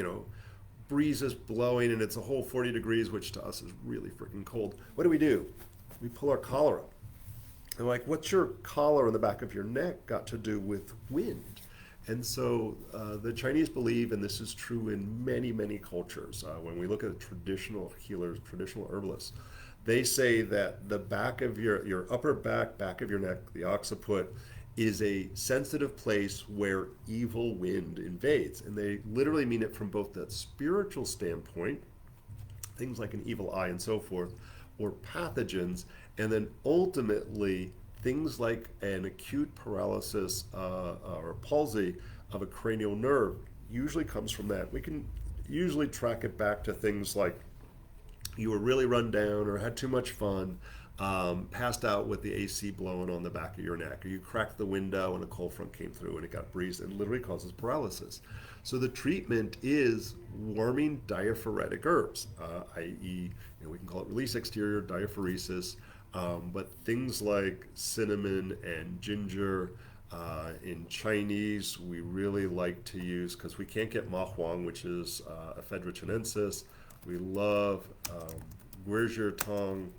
breeze is blowing and it's a whole 40 degrees, which to us is really freaking cold. What do? We pull our collar up. And like, what's your collar on the back of your neck got to do with wind? And so the Chinese believe, and this is true in many, many cultures, when we look at traditional healers, traditional herbalists, they say that the back of your upper back of your neck, the occiput, is a sensitive place where evil wind invades. And they literally mean it from both the spiritual standpoint, things like an evil eye and so forth, or pathogens, and then ultimately things like an acute paralysis or palsy of a cranial nerve usually comes from that. We can usually track it back to things like you were really run down or had too much fun, passed out with the AC blowing on the back of your neck, or you cracked the window and a cold front came through and it got breezed and literally causes paralysis. So the treatment is warming diaphoretic herbs, i.e., we can call it release exterior diaphoresis, but things like cinnamon and ginger. In Chinese, we really like to use, because we can't get ma huang, which is ephedra chinensis. We love guizhou tong,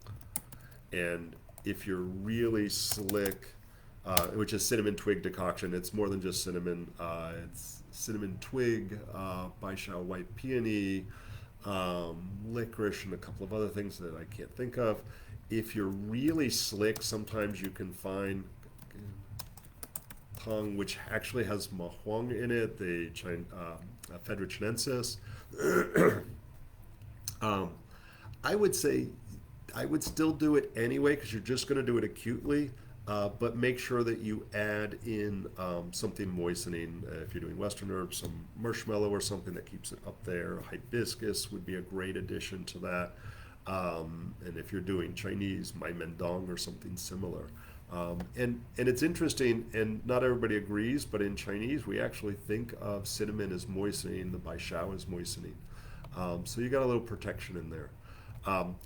and if you're really slick, which is cinnamon twig decoction. It's more than just cinnamon. It's cinnamon twig, baishao white peony, licorice, and a couple of other things that I can't think of. If you're really slick, sometimes you can find Tong, which actually has mahuang in it, the Phedra chinensis. um, I would say I would still do it anyway because you're just going to do it acutely. But make sure that you add in something moistening. If you're doing Western herbs, some marshmallow or something that keeps it up there. Hibiscus would be a great addition to that. And if you're doing Chinese, mai mendong or something similar. And it's interesting, and not everybody agrees, but in Chinese, we actually think of cinnamon as moistening, the baishao as moistening. So you got a little protection in there.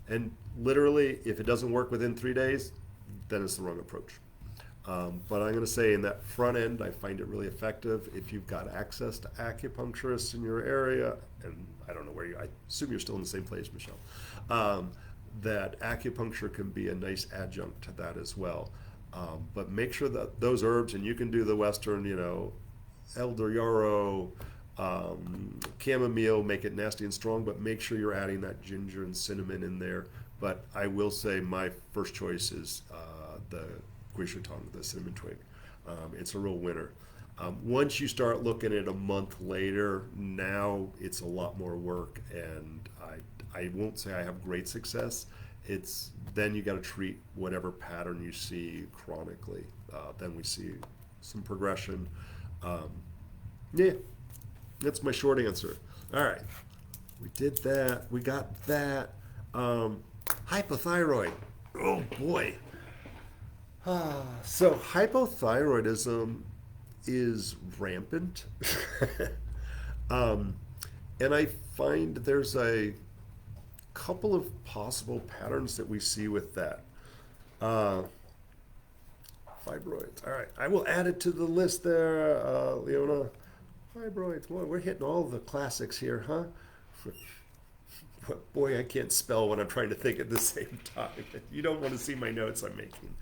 And literally, if it doesn't work within 3 days, then it's the wrong approach. But I'm going to say in that front end, I find it really effective. If you've got access to acupuncturists in your area, and I don't know where I assume you're still in the same place, Michelle, that acupuncture can be a nice adjunct to that as well. But make sure that those herbs, and you can do the Western, elder yarrow, chamomile, make it nasty and strong, but make sure you're adding that ginger and cinnamon in there. But I will say my first choice is the guishatong, the cinnamon twig. It's a real winner. Once you start looking at a month later, now it's a lot more work, and I won't say I have great success. It's then you got to treat whatever pattern you see chronically. Then we see some progression. Yeah, that's my short answer. All right, we did that. We got that. Hypothyroid. Oh boy. So hypothyroidism is rampant. And I find there's a couple of possible patterns that we see with that. Fibroids. All right, I will add it to the list there, Leona. Fibroids. Boy, we're hitting all the classics here, huh? Boy, I can't spell when I'm trying to think at the same time. You don't want to see my notes I'm making.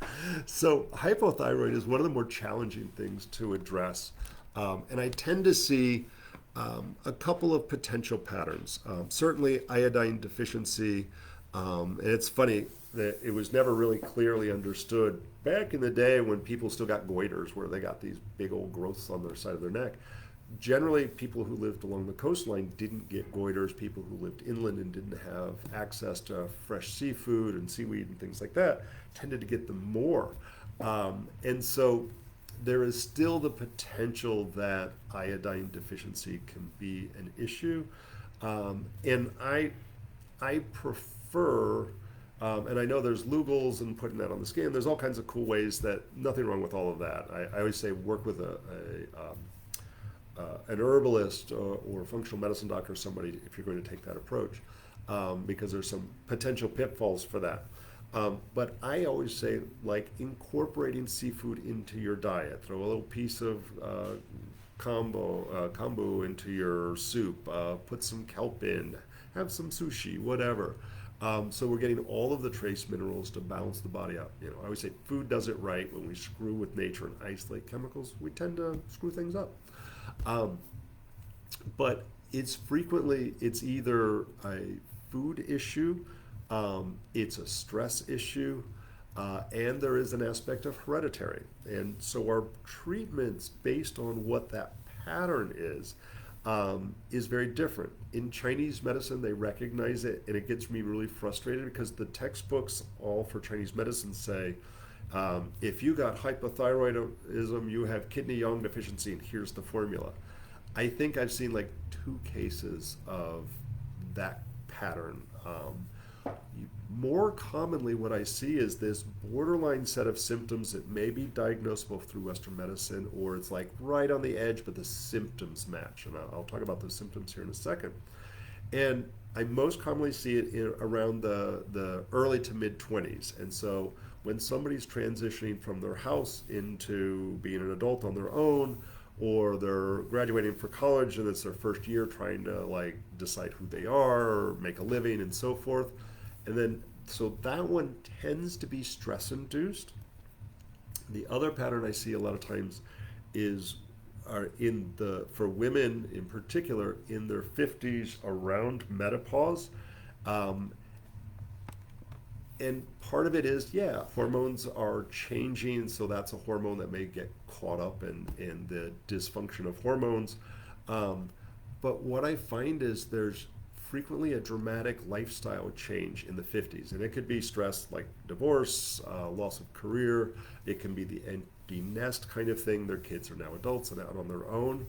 So hypothyroid is one of the more challenging things to address. And I tend to see a couple of potential patterns. Certainly iodine deficiency. And it's funny that it was never really clearly understood back in the day when people still got goiters, where they got these big old growths on their side of their neck. Generally, people who lived along the coastline didn't get goiters. People who lived inland and didn't have access to fresh seafood and seaweed and things like that tended to get them more. And so there is still the potential that iodine deficiency can be an issue. And I prefer, and I know there's Lugol's and putting that on the skin. There's all kinds of cool ways that, nothing wrong with all of that. I always say work with an herbalist or functional medicine doctor, somebody, if you're going to take that approach, because there's some potential pitfalls for that. But I always say, like, incorporating seafood into your diet. Throw a little piece of kombu into your soup. Put some kelp in. Have some sushi, whatever. So we're getting all of the trace minerals to balance the body out. I always say food does it right. When we screw with nature and isolate chemicals, we tend to screw things up. But it's either a food issue, it's a stress issue, and there is an aspect of hereditary. And so our treatments based on what that pattern is very different. In Chinese medicine, they recognize it, and it gets me really frustrated because the textbooks all for Chinese medicine say, if you got hypothyroidism, you have kidney yang deficiency, and here's the formula. I think I've seen like 2 cases of that pattern. More commonly, what I see is this borderline set of symptoms that may be diagnosable through Western medicine, or it's like right on the edge, but the symptoms match. And I'll talk about those symptoms here in a second. And I most commonly see it around the early to mid 20s. And so when somebody's transitioning from their house into being an adult on their own, or they're graduating for college and it's their first year trying to like decide who they are or make a living and so forth. And then, so that one tends to be stress induced. The other pattern I see a lot of times for women in particular, in their 50s around menopause. And part of it is, yeah, hormones are changing, so that's a hormone that may get caught up in the dysfunction of hormones. Um, but what I find is there's frequently a dramatic lifestyle change in the 50s. And it could be stress like divorce, loss of career, it can be the empty nest kind of thing. Their kids are now adults and out on their own.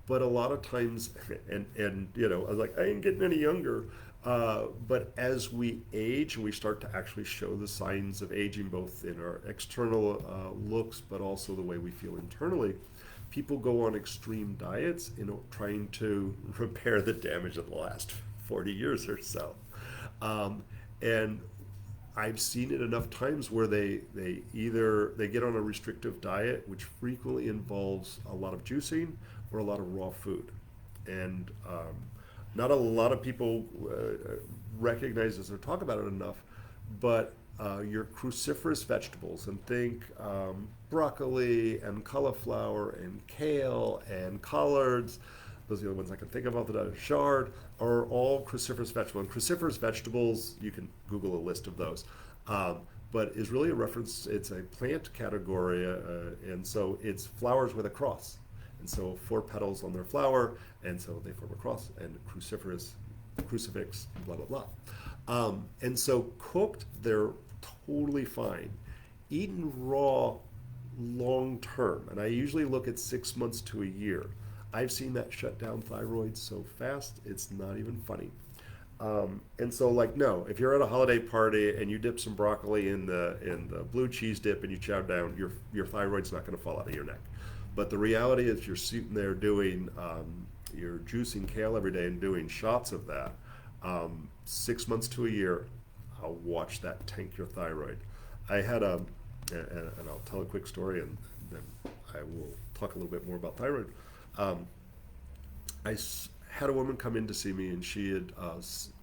But a lot of times, and you know, I was like, I ain't getting any younger. But as we age and we start to actually show the signs of aging, both in our external looks, but also the way we feel internally, people go on extreme diets, you know, trying to repair the damage of the last 40 years or so. Um, and I've seen it enough times where they either they get on a restrictive diet, which frequently involves a lot of juicing or a lot of raw food, and not a lot of people recognize this or talk about it enough. But your cruciferous vegetables, and think broccoli and cauliflower and kale and collards. Those are the only ones I can think of off the top. Chard are all cruciferous vegetables. And cruciferous vegetables, you can Google a list of those. But is really a reference, it's a plant category, and so it's flowers with a cross. And so four petals on their flower, and so they form a cross, and cruciferous, crucifix, blah, blah, blah. And so cooked, they're totally fine. Eaten raw, long term, and I usually look at 6 months to a year. I've seen that shut down thyroid so fast, it's not even funny. And so, like, no, if you're at a holiday party and you dip some broccoli in the blue cheese dip and you chow down, your thyroid's not going to fall out of your neck. But the reality is, you're sitting there doing, you're juicing kale every day and doing shots of that. 6 months to a year, I'll watch that tank your thyroid. I had and I'll tell a quick story, and then I will talk a little bit more about thyroid. Um, had a woman come in to see me, and she had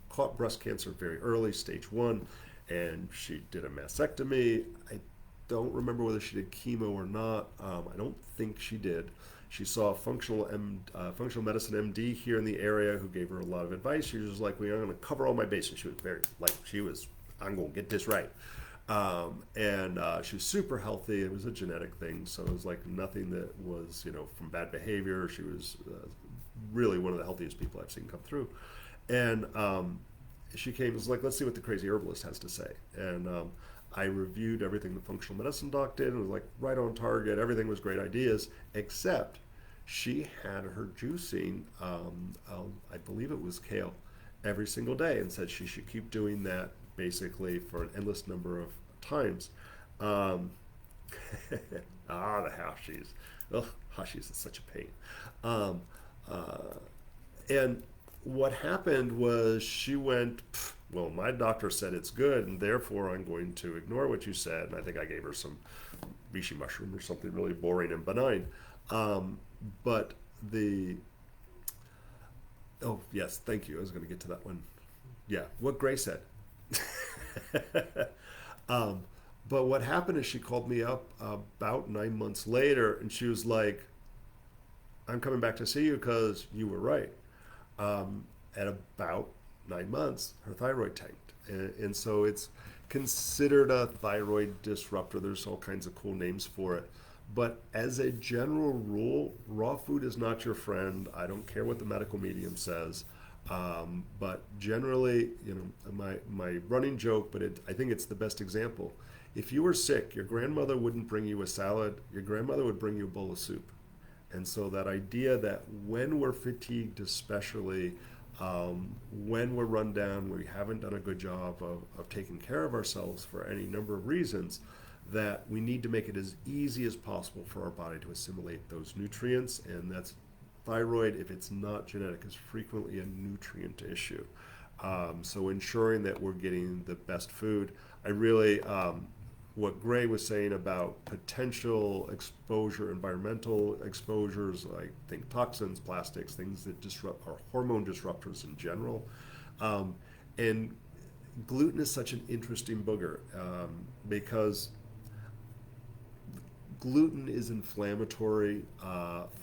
caught breast cancer very early, stage 1, and she did a mastectomy. I don't remember whether she did chemo or not. I don't think she did. She saw a functional medicine MD here in the area who gave her a lot of advice. She was like, "We're going to cover all my bases." She was very, like, I'm going to get this right. And she was super healthy. It was a genetic thing, so it was like nothing that was, you know, from bad behavior. She was really one of the healthiest people I've seen come through. And she came, was like, "Let's see what the crazy herbalist has to say." And I reviewed everything the functional medicine doc did, and was like right on target. Everything was great ideas, except she had her juicing, I believe it was kale, every single day, and said she should keep doing that basically for an endless number of times. The hashies. Ugh, hashies is such a pain. Um, and what happened was she went, "Well, my doctor said it's good, and therefore I'm going to ignore what you said." And I think I gave her some reishi mushroom or something really boring and benign. But oh, yes, thank you. I was going to get to that one. Yeah, what Gray said. um, but what happened is she called me up about 9 months later, and she was like, "I'm coming back to see you because you were right." At about 9 months, her thyroid tanked. And so it's considered a thyroid disruptor. There's all kinds of cool names for it. But as a general rule, raw food is not your friend. I don't care what the medical medium says. But generally, you know, my running joke, but I think it's the best example. If you were sick, your grandmother wouldn't bring you a salad. Your grandmother would bring you a bowl of soup. And so that idea that when we're fatigued, especially when we're run down, we haven't done a good job of taking care of ourselves for any number of reasons, that we need to make it as easy as possible for our body to assimilate those nutrients. And that's thyroid, if it's not genetic, is frequently a nutrient issue. So ensuring that we're getting the best food. I really, what Gray was saying about potential exposure, environmental exposures, like think toxins, plastics, things that disrupt our hormone disruptors in general. And gluten is such an interesting booger because gluten is inflammatory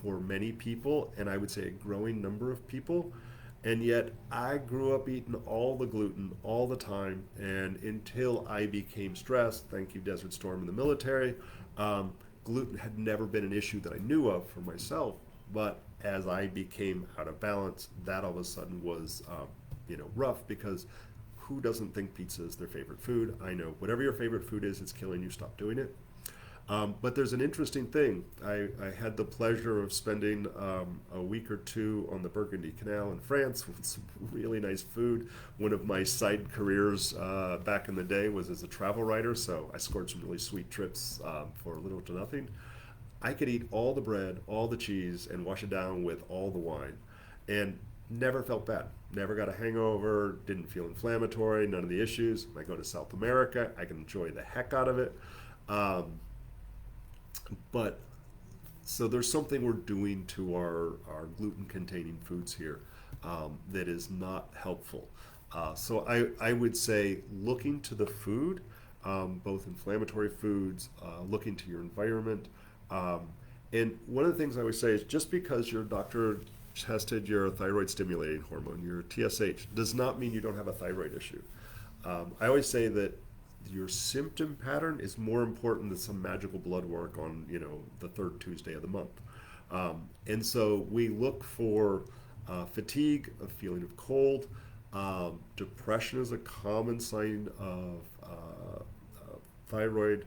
for many people, and I would say a growing number of people. And yet I grew up eating all the gluten all the time. And until I became stressed, thank you, Desert Storm in the military, um, gluten had never been an issue that I knew of for myself. But as I became out of balance, that all of a sudden was, rough because who doesn't think pizza is their favorite food? I know whatever your favorite food is, it's killing you. Stop doing it. But there's an interesting thing. I had the pleasure of spending a week or two on the Burgundy Canal in France with some really nice food. One of my side careers back in the day was as a travel writer, so I scored some really sweet trips for little to nothing. I could eat all the bread, all the cheese, and wash it down with all the wine, and never felt bad. Never got a hangover, didn't feel inflammatory, none of the issues. I go to South America, I can enjoy the heck out of it. Um, but so there's something we're doing to our gluten containing foods here that is not helpful. So I would say looking to the food, both inflammatory foods, looking to your environment. Um, and one of the things I always say is just because your doctor tested your thyroid stimulating hormone, your TSH, does not mean you don't have a thyroid issue. I always say that your symptom pattern is more important than some magical blood work on the third Tuesday of the month. And so we look for fatigue, a feeling of cold. Depression is a common sign of thyroid.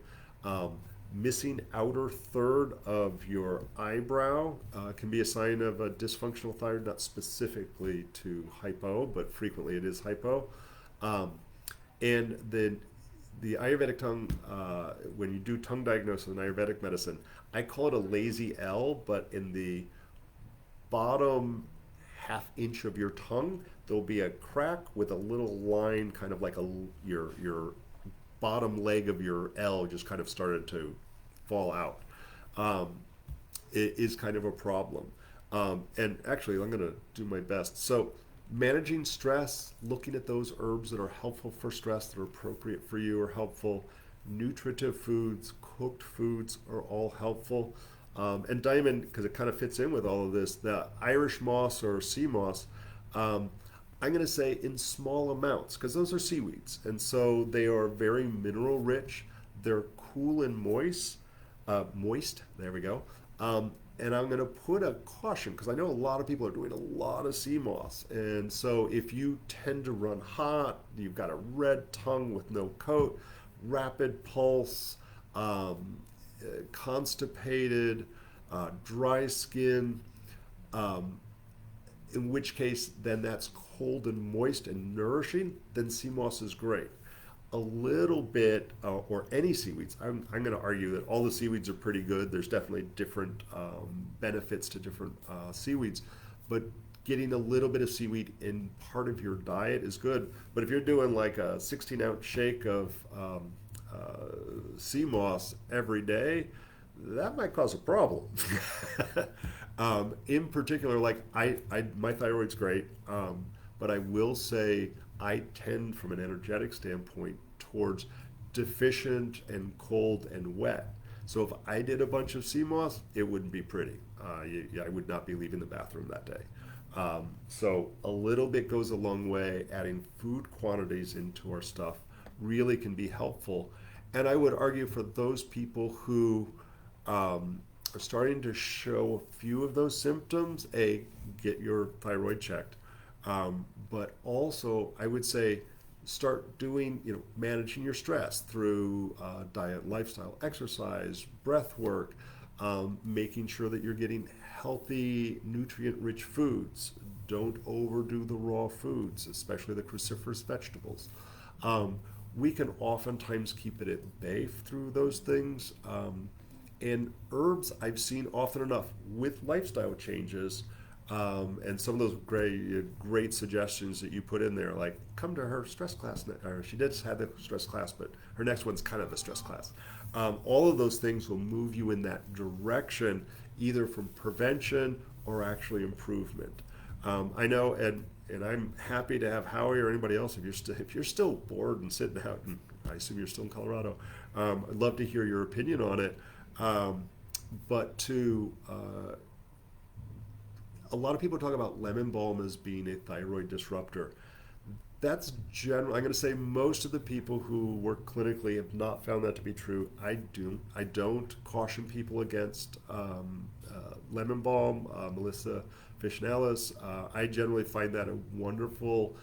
Missing outer third of your eyebrow can be a sign of a dysfunctional thyroid, not specifically to hypo, but frequently it is hypo. Um, and then the Ayurvedic tongue, when you do tongue diagnosis in Ayurvedic medicine, I call it a lazy L, but in the bottom half inch of your tongue, there'll be a crack with a little line, kind of like your bottom leg of your L just kind of started to fall out. Um, it is kind of a problem. And actually, I'm going to do my best. So, managing stress, looking at those herbs that are helpful for stress, that are appropriate for you, are helpful. Nutritive foods, cooked foods are all helpful. And diamond, because it kind of fits in with all of this, the Irish moss or sea moss, um, I'm going to say in small amounts, because those are seaweeds. And so they are very mineral rich. They're cool and moist, there we go. And I'm going to put a caution because I know a lot of people are doing a lot of sea moss. And so if you tend to run hot, you've got a red tongue with no coat, rapid pulse, constipated, dry skin, um, in which case then that's cold and moist and nourishing, then sea moss is great. A little bit, or any seaweeds. I'm going to argue that all the seaweeds are pretty good. There's definitely different benefits to different seaweeds, but getting a little bit of seaweed in part of your diet is good. But if you're doing like a 16-ounce shake of sea moss every day, that might cause a problem. In particular, like my thyroid's great, but I will say I tend, from an energetic standpoint, towards deficient and cold and wet. So if I did a bunch of sea moss, it wouldn't be pretty. I would not be leaving the bathroom that day. So a little bit goes a long way. Adding food quantities into our stuff really can be helpful. And I would argue for those people who are starting to show a few of those symptoms, get your thyroid checked. But also, I would say, start doing, managing your stress through diet, lifestyle, exercise, breath work, making sure that you're getting healthy, nutrient-rich foods. Don't overdo the raw foods, especially the cruciferous vegetables. We can oftentimes keep it at bay through those things. And herbs, I've seen often enough with lifestyle changes. And some of those great suggestions that you put in there, like come to her stress class, or she did have the stress class, but her next one's kind of a stress class. All of those things will move you in that direction, either from prevention or actually improvement. I know, and I'm happy to have Howie or anybody else if you're still bored and sitting out, and I assume you're still in Colorado. I'd love to hear your opinion on it. But to a lot of people talk about lemon balm as being a thyroid disruptor. That's general. I'm going to say most of the people who work clinically have not found that to be true. I don't caution people against lemon balm, Melissa officinalis. I generally find that a wonderful.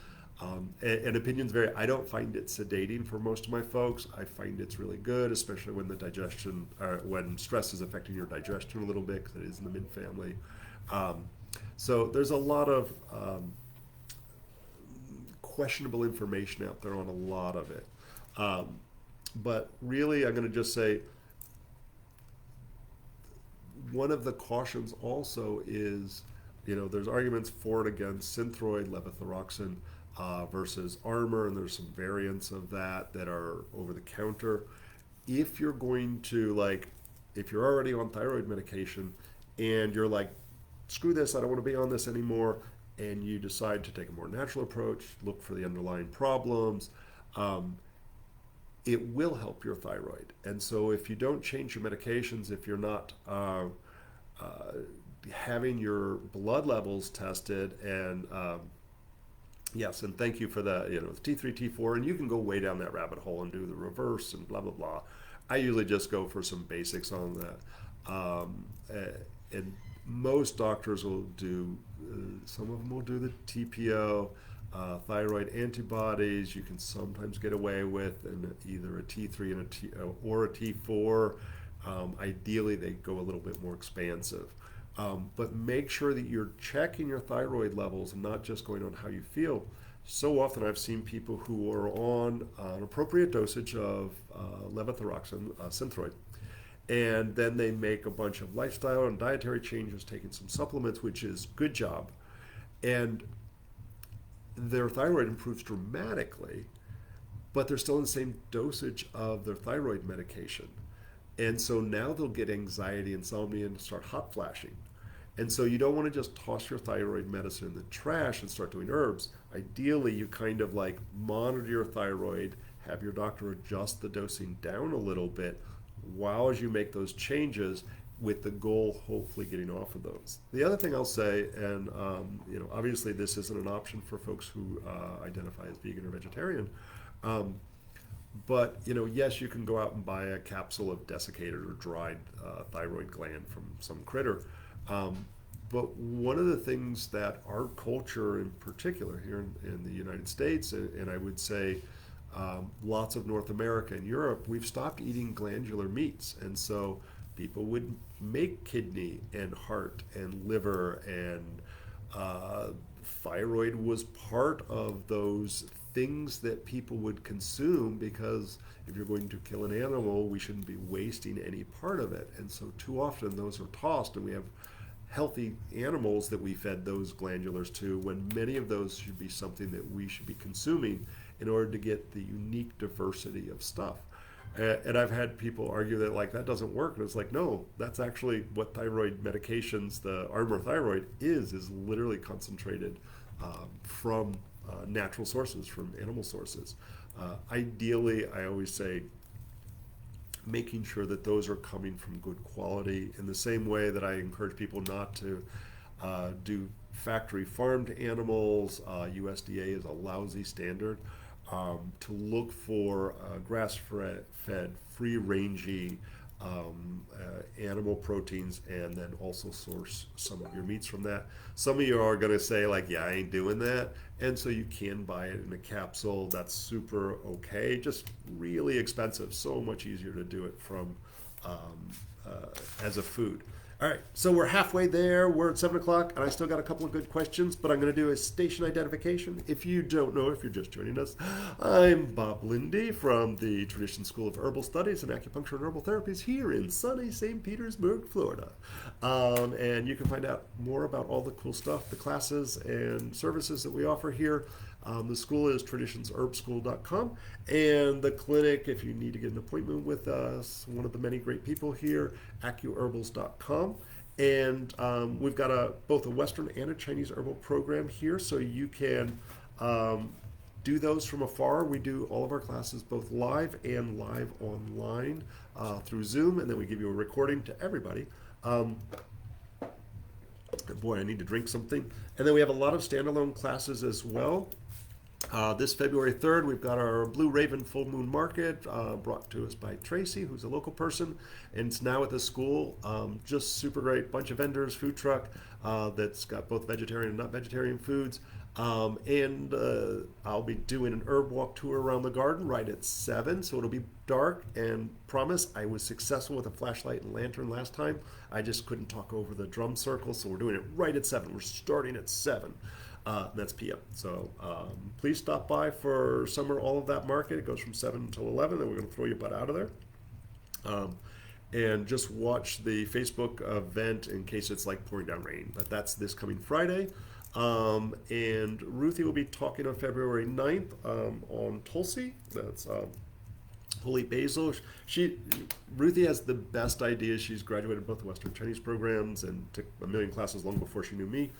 And opinions vary. I don't find it sedating for most of my folks. I find it's really good, especially when the digestion, when stress is affecting your digestion a little bit, because it is in the mint family. Um, so there's a lot of questionable information out there on a lot of it. But really, I'm going to just say one of the cautions also is, there's arguments for and against Synthroid, levothyroxine versus Armour, and there's some variants of that are over the counter. If you're going to, if you're already on thyroid medication and you're like, screw this, I don't want to be on this anymore, and you decide to take a more natural approach, look for the underlying problems, it will help your thyroid. And so if you don't change your medications, if you're not having your blood levels tested, and yes, and thank you for the T3, T4, and you can go way down that rabbit hole and do the reverse and blah, blah, blah. I usually just go for some basics on that. And most doctors will do, some of them will do the TPO, thyroid antibodies. You can sometimes get away with either a T3 and or a T4. Ideally, they go a little bit more expansive. But make sure that you're checking your thyroid levels and not just going on how you feel. So often I've seen people who are on an appropriate dosage of levothyroxine, Synthroid, and then they make a bunch of lifestyle and dietary changes, taking some supplements, which is good job, and their thyroid improves dramatically, but they're still in the same dosage of their thyroid medication. And so now they'll get anxiety, insomnia, and start hot flashing. And so you don't want to just toss your thyroid medicine in the trash and start doing herbs. Ideally, you kind of monitor your thyroid, have your doctor adjust the dosing down a little bit while as you make those changes, with the goal hopefully getting off of those. The other thing I'll say, and obviously this isn't an option for folks who identify as vegan or vegetarian, but yes, you can go out and buy a capsule of desiccated or dried thyroid gland from some critter. But one of the things that our culture in particular here in the United States, and I would say lots of North America and Europe, we've stopped eating glandular meats. And so people would make kidney and heart and liver, and thyroid was part of those things that people would consume, because if you're going to kill an animal, we shouldn't be wasting any part of it. And so too often those are tossed, and we have healthy animals that we fed those glandulars to, when many of those should be something that we should be consuming in order to get the unique diversity of stuff. And I've had people argue that that doesn't work, and it's no, that's actually what thyroid medications, the Armour thyroid is literally concentrated from natural sources, from animal sources. Ideally, I always say making sure that those are coming from good quality, in the same way that I encourage people not to do factory farmed animals. USDA is a lousy standard. To look for grass-fed, free-ranging animal proteins, and then also source some of your meats from that. Some of you are going to say yeah, I ain't doing that, and so you can buy it in a capsule. That's super okay, just really expensive. So much easier to do it from as a food. All right, so we're halfway there. We're at 7 o'clock, and I still got a couple of good questions, but I'm going to do a station identification. If you don't know, if you're just joining us, I'm Bob Linde from the Tradition School of Herbal Studies and Acupuncture and Herbal Therapies here in sunny St. Petersburg, Florida. And you can find out more about all the cool stuff, the classes and services that we offer here. The school is traditionsherbschool.com, and the clinic, if you need to get an appointment with us, one of the many great people here, acuherbals.com. And we've got both a Western and a Chinese herbal program here, so you can do those from afar. We do all of our classes both live and live online through Zoom, and then we give you a recording to everybody. Boy, I need to drink something. And then we have a lot of standalone classes as well. This February 3rd, we've got our Blue Raven Full Moon Market brought to us by Tracy, who's a local person, and it's now at the school. Just super great, bunch of vendors, food truck that's got both vegetarian and not vegetarian foods. And I'll be doing an herb walk tour around the garden right at 7, so it'll be dark. And promise, I was successful with a flashlight and lantern last time. I just couldn't talk over the drum circle, so we're doing it right at 7. We're starting at 7. That's PM. So please stop by for some or all of that market. It goes from 7 until 11, and we're going to throw your butt out of there. And just watch the Facebook event in case it's like pouring down rain. But that's this coming Friday. And Ruthie will be talking on February 9th on Tulsi. That's Holy Basil. Ruthie has the best ideas. She's graduated both the Western Chinese programs and took a million classes long before she knew me.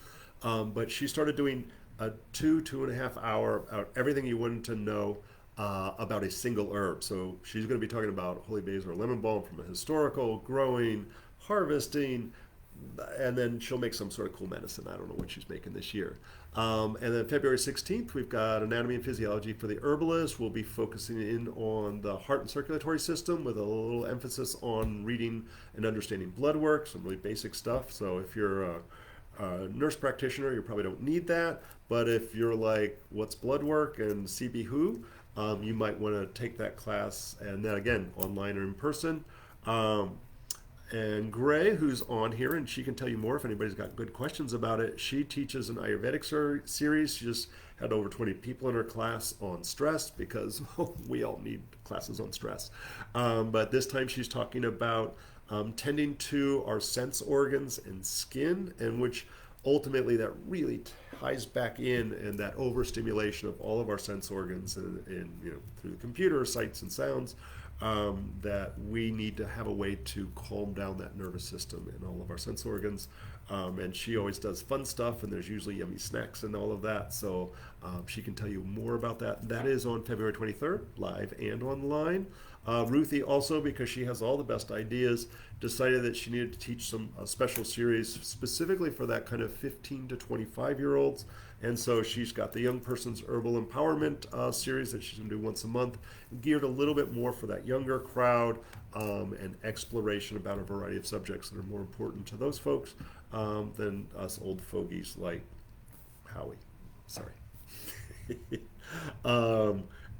But she started doing a 2.5 hour everything you wanted to know about a single herb. So she's going to be talking about holy basil or lemon balm from a historical, growing, harvesting, and then she'll make some sort of cool medicine. I don't know what she's making this year. And then February 16th, we've got anatomy and physiology for the herbalist. We'll be focusing in on the heart and circulatory system with a little emphasis on reading and understanding blood work, some really basic stuff. So if you're a nurse practitioner, you probably don't need that. But if you're like, what's blood work and CB who, you might want to take that class, and then again, online or in person. And Gray, who's on here, and she can tell you more if anybody's got good questions about it. She teaches an Ayurvedic series. She just had over 20 people in her class on stress because we all need classes on stress. But this time she's talking about tending to our sense organs and skin, and which ultimately that really ties back in, and that overstimulation of all of our sense organs and through the computer, sights and sounds, that we need to have a way to calm down that nervous system in all of our sense organs. And she always does fun stuff, and there's usually yummy snacks and all of that. So she can tell you more about that. That is on February 23rd, live and online. Ruthie also, because she has all the best ideas, decided that she needed to teach a special series specifically for that kind of 15 to 25 year olds. And so she's got the Young Person's Herbal Empowerment series that she's going to do once a month, geared a little bit more for that younger crowd, and exploration about a variety of subjects that are more important to those folks than us old fogies like Howie. Sorry.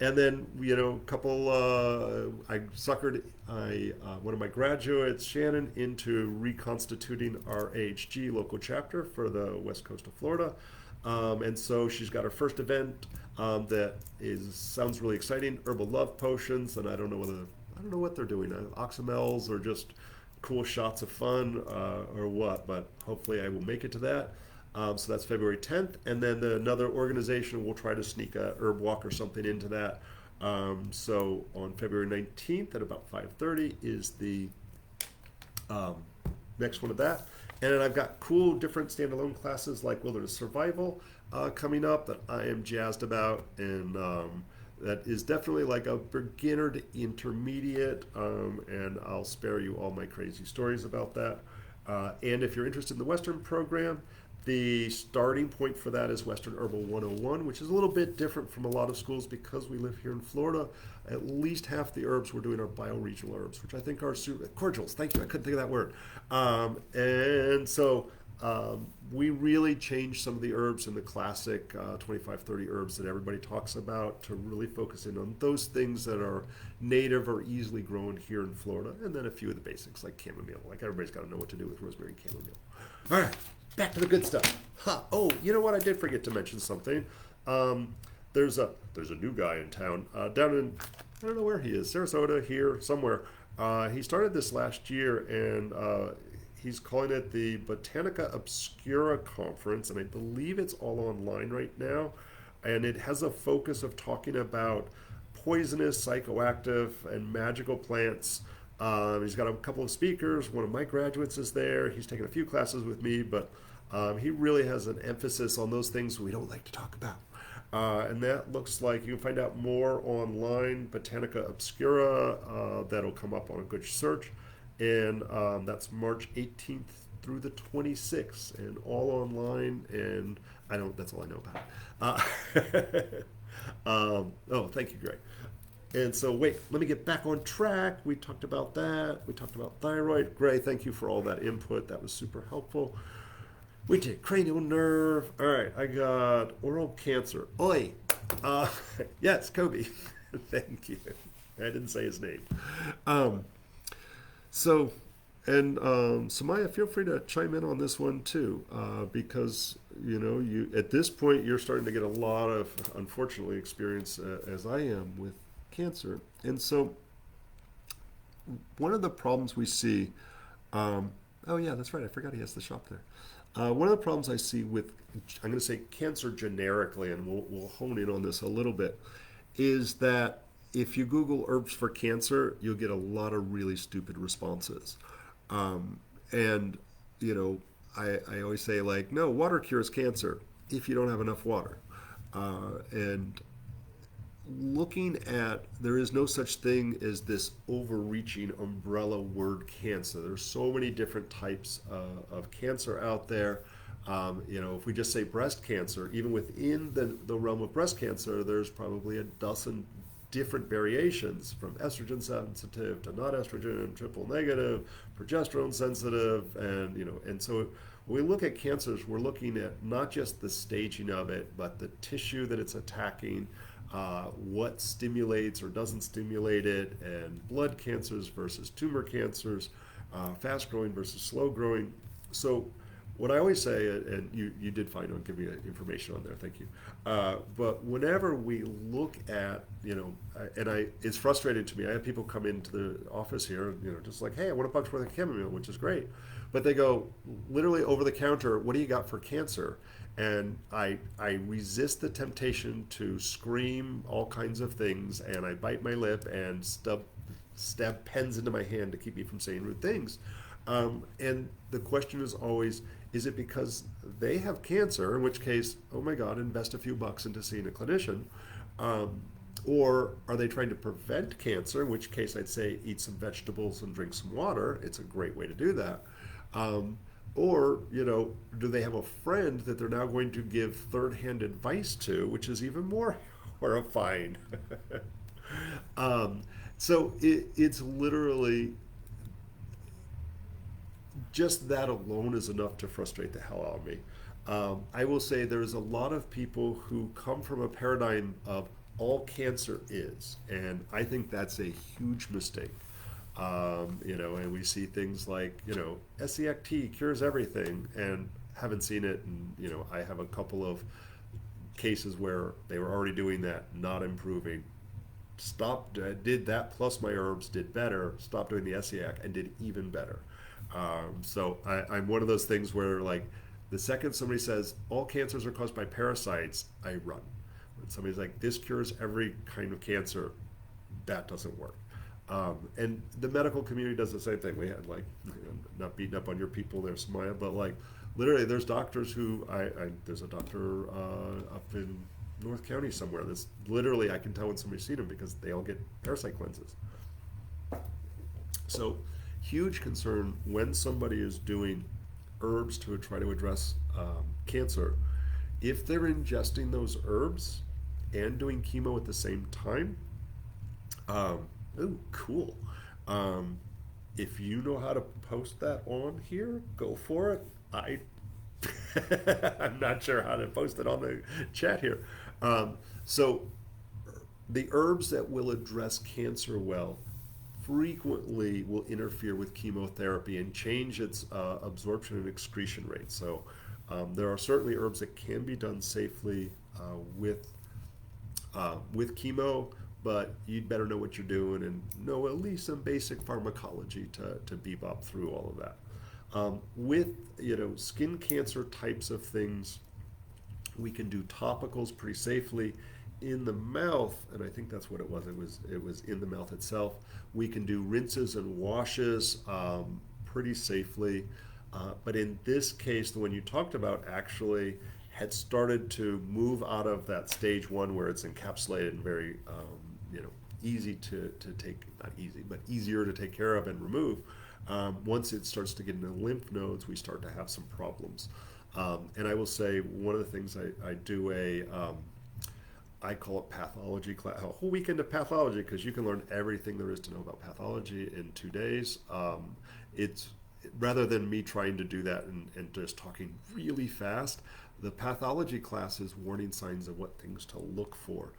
And then, a couple, I suckered one of my graduates, Shannon, into reconstituting our AHG local chapter for the west coast of Florida. And so she's got her first event that sounds really exciting, herbal love potions, and I don't know what they're doing, oxymels or just cool shots of fun or what, but hopefully I will make it to that. So that's February 10th, and then another organization will try to sneak a herb walk or something into that. So on February 19th at about 5:30 is the next one of that. And then I've got cool different standalone classes like Wilderness Survival coming up that I am jazzed about, and that is definitely like a beginner to intermediate, and I'll spare you all my crazy stories about that. And if you're interested in the Western program, the starting point for that is Western Herbal 101, which is a little bit different from a lot of schools because we live here in Florida. At least half the herbs we're doing are bioregional herbs, which I think are cordials. Thank you. I couldn't think of that word. And so we really changed some of the herbs in the classic 25, 30 herbs that everybody talks about to really focus in on those things that are native or easily grown here in Florida. And then a few of the basics like chamomile. Like everybody's got to know what to do with rosemary and chamomile. All right. Back to the good stuff. Oh, you know what? I did forget to mention something. There's a new guy in town down in, I don't know where he is, Sarasota, here, somewhere. He started this last year, and he's calling it the Botanica Obscura Conference, and I believe it's all online right now. And it has a focus of talking about poisonous, psychoactive, and magical plants. He's got a couple of speakers. One of my graduates is there. He's taken a few classes with me, but he really has an emphasis on those things we don't like to talk about. And that looks like you can find out more online, Botanica Obscura. That'll come up on a good search. And that's March 18th through the 26th, and all online. And I don't. That's all I know about it. Oh, thank you, Greg. And so, wait, let me get back on track. We talked about that. We talked about thyroid. Gray, thank you for all that input. That was super helpful. We did cranial nerve. All right, I got oral cancer. Oi. Uh, yes, Kobe. Thank you. I didn't say his name. Um, so, and Samaya, feel free to chime in on this one too, because you at this point you're starting to get a lot of, unfortunately, experience as I am with cancer, and so one of the problems we see. Oh yeah, that's right. I forgot he has the shop there. One of the problems I see with, I'm going to say cancer generically, and we'll hone in on this a little bit, is that if you Google herbs for cancer, you'll get a lot of really stupid responses. And, I always say, like, no, water cures cancer if you don't have enough water. And looking at, there is no such thing as this overreaching umbrella word cancer. There's so many different types of cancer out there. If we just say breast cancer, even within the realm of breast cancer, there's probably a dozen different variations, from estrogen sensitive to not estrogen, triple negative, progesterone sensitive, and so when we look at cancers, we're looking at not just the staging of it, but the tissue that it's attacking, what stimulates or doesn't stimulate it, and blood cancers versus tumor cancers, fast growing versus slow growing. So what I always say, and you did fine on giving me information on there, thank you. But whenever we look at, it's frustrating to me. I have people come into the office here, just like, hey, I want a buck's worth of chamomile, which is great. But they go literally over the counter, what do you got for cancer? And I resist the temptation to scream all kinds of things, and I bite my lip and stab pens into my hand to keep me from saying rude things. And the question is always, is it because they have cancer, in which case, oh my God, invest a few bucks into seeing a clinician? Or are they trying to prevent cancer, in which case I'd say eat some vegetables and drink some water. It's a great way to do that. Or, do they have a friend that they're now going to give third-hand advice to, which is even more horrifying? So it's literally, just that alone is enough to frustrate the hell out of me. I will say there's a lot of people who come from a paradigm of all cancer is, and I think that's a huge mistake. And we see things like, SEACT cures everything, and haven't seen it. And, I have a couple of cases where they were already doing that, not improving. Stopped, did that plus my herbs, did better, stopped doing the SEAC and did even better. So I'm one of those things where, like, the second somebody says all cancers are caused by parasites, I run. When somebody's like, this cures every kind of cancer, that doesn't work. And the medical community does the same thing. We had, like, not beating up on your people there, Samaya, but, like, literally there's doctors who, there's a doctor up in North County somewhere that's literally, I can tell when somebody's seen them because they all get parasite cleanses. So huge concern when somebody is doing herbs to try to address cancer. If they're ingesting those herbs and doing chemo at the same time, cool. If you know how to post that on here, go for it. I'm not sure how to post it on the chat here. So the herbs that will address cancer well frequently will interfere with chemotherapy and change its absorption and excretion rate. So there are certainly herbs that can be done safely with chemo, but you'd better know what you're doing and know at least some basic pharmacology to bebop through all of that. With skin cancer types of things, we can do topicals pretty safely. In the mouth, and I think that's what it was. It was in the mouth itself. We can do rinses and washes pretty safely. But in this case, the one you talked about actually had started to move out of that stage one where it's encapsulated and very easy to take, not easy, but easier to take care of and remove. Once it starts to get into lymph nodes, we start to have some problems. And I will say one of the things I do I call it pathology class, a whole weekend of pathology, because you can learn everything there is to know about pathology in 2 days. It's rather than me trying to do that and just talking really fast, the pathology class is warning signs of what things to look for.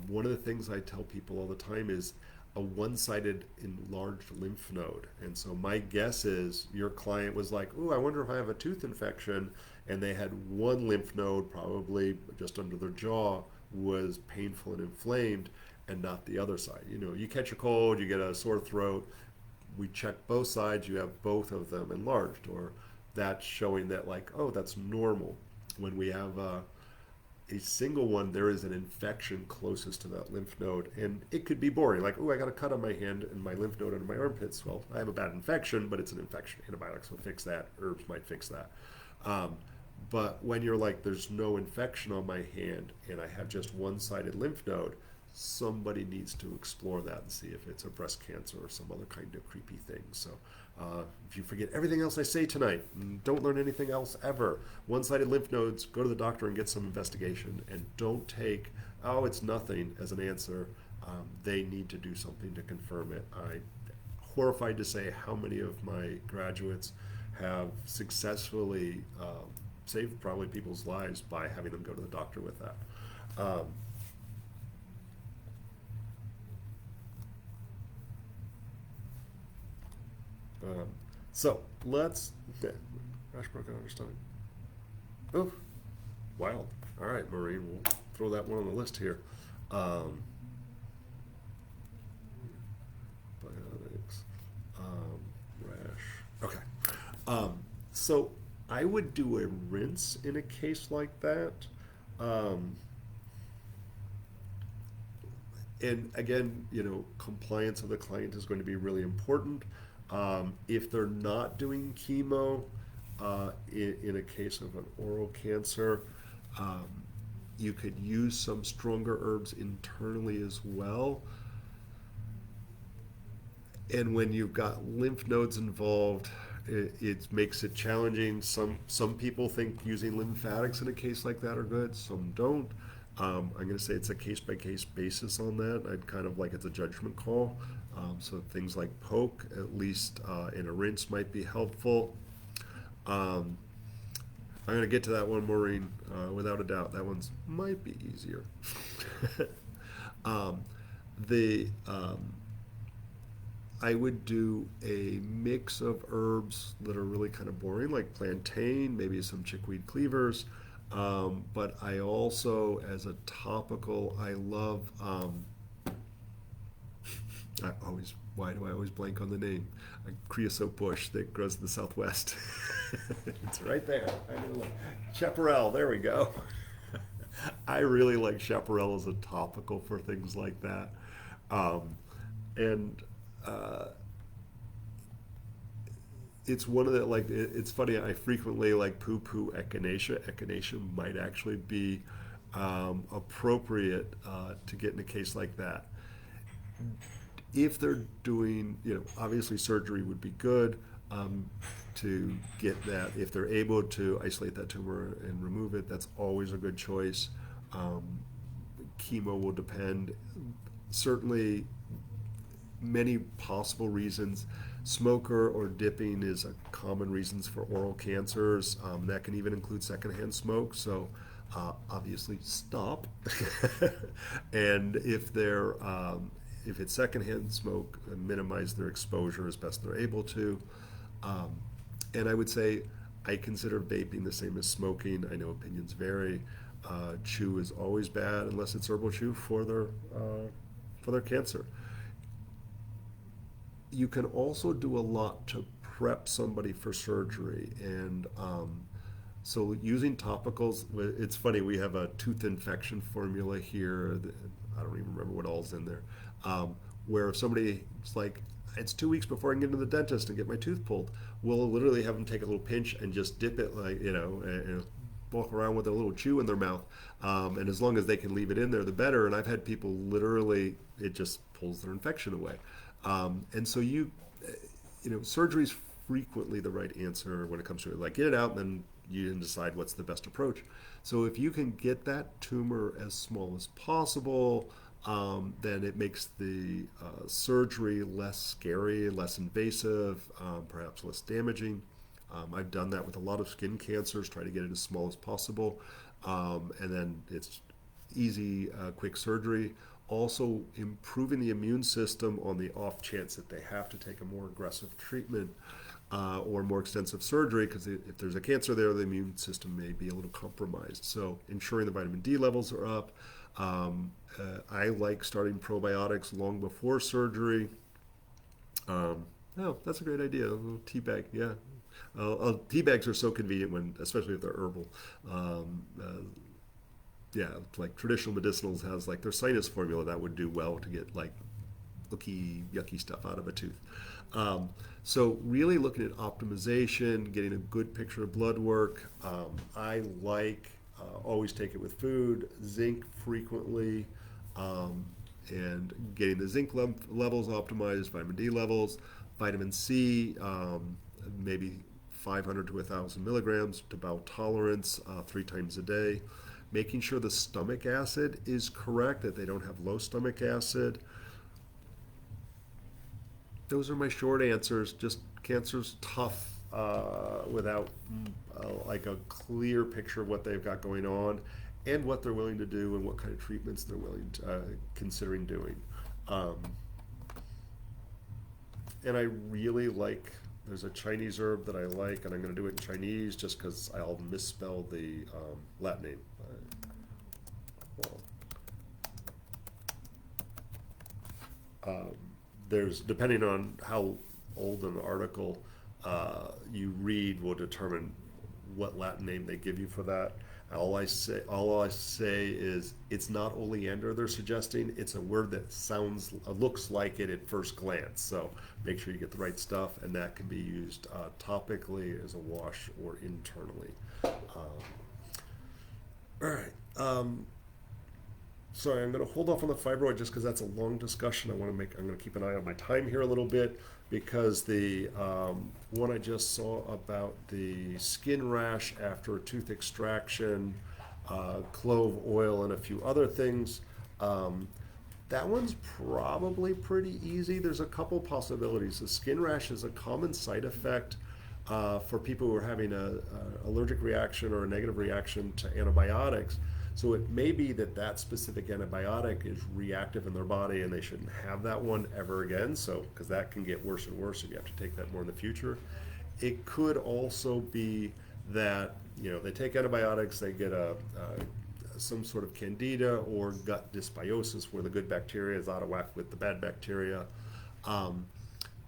One of the things I tell people all the time is a one-sided enlarged lymph node. And so my guess is your client was like, "Ooh, I wonder if I have a tooth infection," and they had one lymph node, probably just under their jaw, was painful and inflamed, and not the other side. You know, you catch a cold, you get a sore throat, we check both sides, you have both of them enlarged, or that's showing that, like, oh, that's normal. When we have a single one, there is an infection closest to that lymph node, and it could be boring, like, oh, I got a cut on my hand and my lymph node under my armpits. Well, I have a bad infection, but it's an infection. Antibiotics will fix that, herbs might fix that. um, but when you're like, there's no infection on my hand and I have just one-sided lymph node, somebody needs to explore that and see if it's a breast cancer or some other kind of creepy thing. So if you forget everything else I say tonight, don't learn anything else ever. One-sided lymph nodes, go to the doctor and get some investigation, and don't take, oh, it's nothing as an answer. They need to do something to confirm it. I'm horrified to say how many of my graduates have successfully saved probably people's lives by having them go to the doctor with that. So let's, Rash broken on her stomach. Oh, wild. All right, Maureen, we'll throw that one on the list here. Biotics, rash. Okay. So I would do a rinse in a case like that. And again, you know, compliance of the client is going to be really important. If they're not doing chemo, in a case of an oral cancer, you could use some stronger herbs internally as well. And when you've got lymph nodes involved, it makes it challenging. Some people think using lymphatics in a case like that are good, some don't. I'm going to say it's a case-by-case basis on that. I'd kind of like it's a judgment call. So things like poke, at least in a rinse, might be helpful. I'm going to get to that one, Maureen, without a doubt. That one's might be easier. The I would do a mix of herbs that are really kind of boring, like plantain, maybe some chickweed cleavers. But I also, as a topical, I love, why do I always blank on the name? A creosote bush that grows in the Southwest. It's right there. I really like chaparral, there we go. I really like chaparral as a topical for things like that. And it's one of the, like, it's funny, I frequently like poo-poo echinacea. Echinacea might actually be appropriate to get in a case like that. If they're doing, you know, obviously surgery would be good to get that. If they're able to isolate that tumor and remove it, that's always a good choice. Chemo will depend. Certainly, many possible reasons. Smoker or dipping is a common reasons for oral cancers. That can even include secondhand smoke. So obviously stop. And if it's secondhand smoke, minimize their exposure as best they're able to. And I would say I consider vaping the same as smoking. I know opinions vary. Chew is always bad unless it's herbal chew for their cancer. You can also do a lot to prep somebody for surgery. And so using topicals, it's funny, we have a tooth infection formula here. I don't even remember what all's in there. Where if somebody's like, it's 2 weeks before I can get to the dentist and get my tooth pulled, we'll literally have them take a little pinch and just dip it, like, you know, and walk around with a little chew in their mouth. And as long as they can leave it in there, the better. And I've had people literally, it just pulls their infection away. And so surgery is frequently the right answer when it comes to it. Like, get it out, and then you can decide what's the best approach. So if you can get that tumor as small as possible, then it makes the surgery less scary, less invasive, perhaps less damaging. I've done that with a lot of skin cancers, try to get it as small as possible. And then it's easy, quick surgery. Also, improving the immune system on the off chance that they have to take a more aggressive treatment or more extensive surgery, because if there's a cancer there, the immune system may be a little compromised. So, ensuring the vitamin D levels are up. I like starting probiotics long before surgery. Oh, that's a great idea. A little tea bag, yeah. Tea bags are so convenient when, especially if they're herbal. Yeah, like traditional medicinals has like their sinus formula that would do well to get like icky, yucky stuff out of a tooth. So really looking at optimization, getting a good picture of blood work. I like always take it with food, zinc frequently, and getting the zinc levels optimized, vitamin D levels, vitamin C, maybe 500 to 1,000 milligrams to bowel tolerance 3 times a day. Making sure the stomach acid is correct, that they don't have low stomach acid. Those are my short answers. Just cancer's tough without like a clear picture of what they've got going on and what they're willing to do and what kind of treatments they're willing to considering doing. And I really like, there's a Chinese herb that I like, and I'm going to do it in Chinese just because I'll misspell the Latin name. There's, depending on how old an article you read, will determine what Latin name they give you for that. All I say is it's not oleander they're suggesting. It's a word that looks like it at first glance. So make sure you get the right stuff, and that can be used topically as a wash or internally. All right. Sorry, I'm going to hold off on the fibroid just because that's a long discussion. I'm going to keep an eye on my time here a little bit, because the one I just saw about the skin rash after a tooth extraction, clove oil, and a few other things, that one's probably pretty easy. There's a couple possibilities. The skin rash is a common side effect for people who are having an allergic reaction or a negative reaction to antibiotics. So it may be that specific antibiotic is reactive in their body, and they shouldn't have that one ever again. So, because that can get worse and worse, and you have to take that more in the future. It could also be that they take antibiotics, they get some sort of candida or gut dysbiosis where the good bacteria is out of whack with the bad bacteria,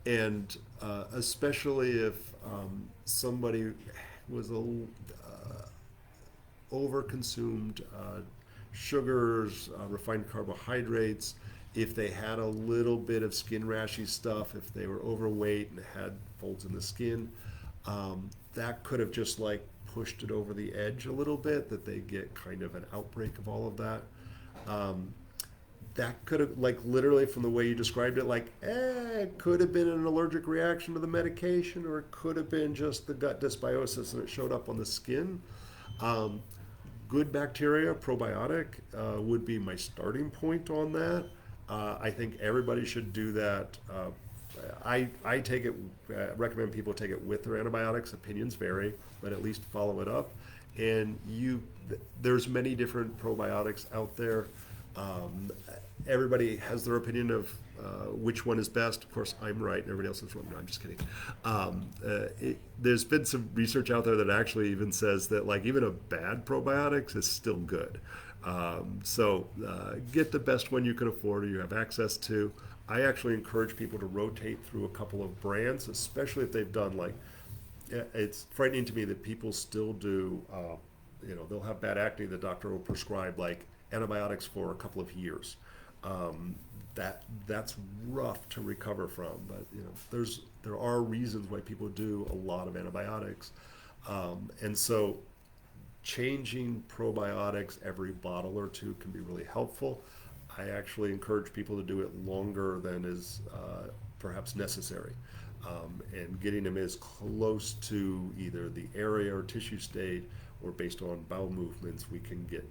and especially if somebody was overconsumed sugars, refined carbohydrates, if they had a little bit of skin rashy stuff, if they were overweight and had folds in the skin, that could have just like pushed it over the edge a little bit, that they get kind of an outbreak of all of that. That could have, like, literally from the way you described it, like, it could have been an allergic reaction to the medication, or it could have been just the gut dysbiosis and it showed up on the skin. Good bacteria, probiotic, would be my starting point on that. I think everybody should do that. I take it, recommend people take it with their antibiotics. Opinions vary, but at least follow it up. And there's many different probiotics out there. Everybody has their opinion of which one is best. Of course, I'm right, and everybody else is wrong. No, I'm just kidding. There's been some research out there that actually even says that, like, even a bad probiotics is still good. So get the best one you can afford or you have access to. I actually encourage people to rotate through a couple of brands, especially if they've done, like, it's frightening to me that people still do, they'll have bad acne, the doctor will prescribe, like, antibiotics for a couple of years. That's rough to recover from, but there are reasons why people do a lot of antibiotics, and so changing probiotics every bottle or two can be really helpful. I actually encourage people to do it longer than is perhaps necessary. And getting them as close to either the area or tissue state or based on bowel movements, we can get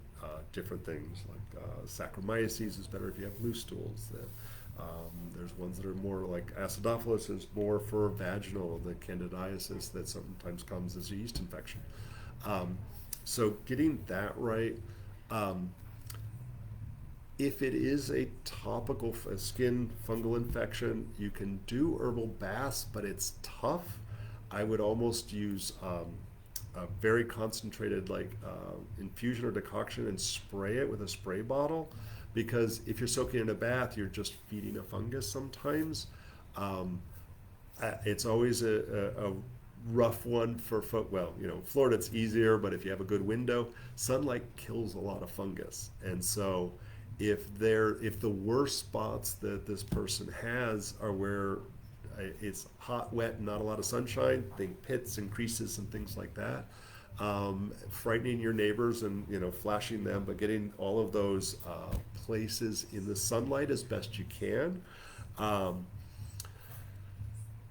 different things like Saccharomyces is better if you have loose stools. There's ones that are more like acidophilus is more for vaginal, the candidiasis that sometimes comes as a yeast infection. So getting that right. If it is a topical skin fungal infection, you can do herbal baths, but it's tough. I would almost use a very concentrated infusion or decoction and spray it with a spray bottle, because if you're soaking in a bath, you're just feeding a fungus sometimes. It's always a rough one for Florida it's easier, but if you have a good window, sunlight kills a lot of fungus. And so if the worst spots that this person has are where it's hot, wet, and not a lot of sunshine, think pits and creases and things like that, frightening your neighbors and flashing them, but getting all of those places in the sunlight as best you can.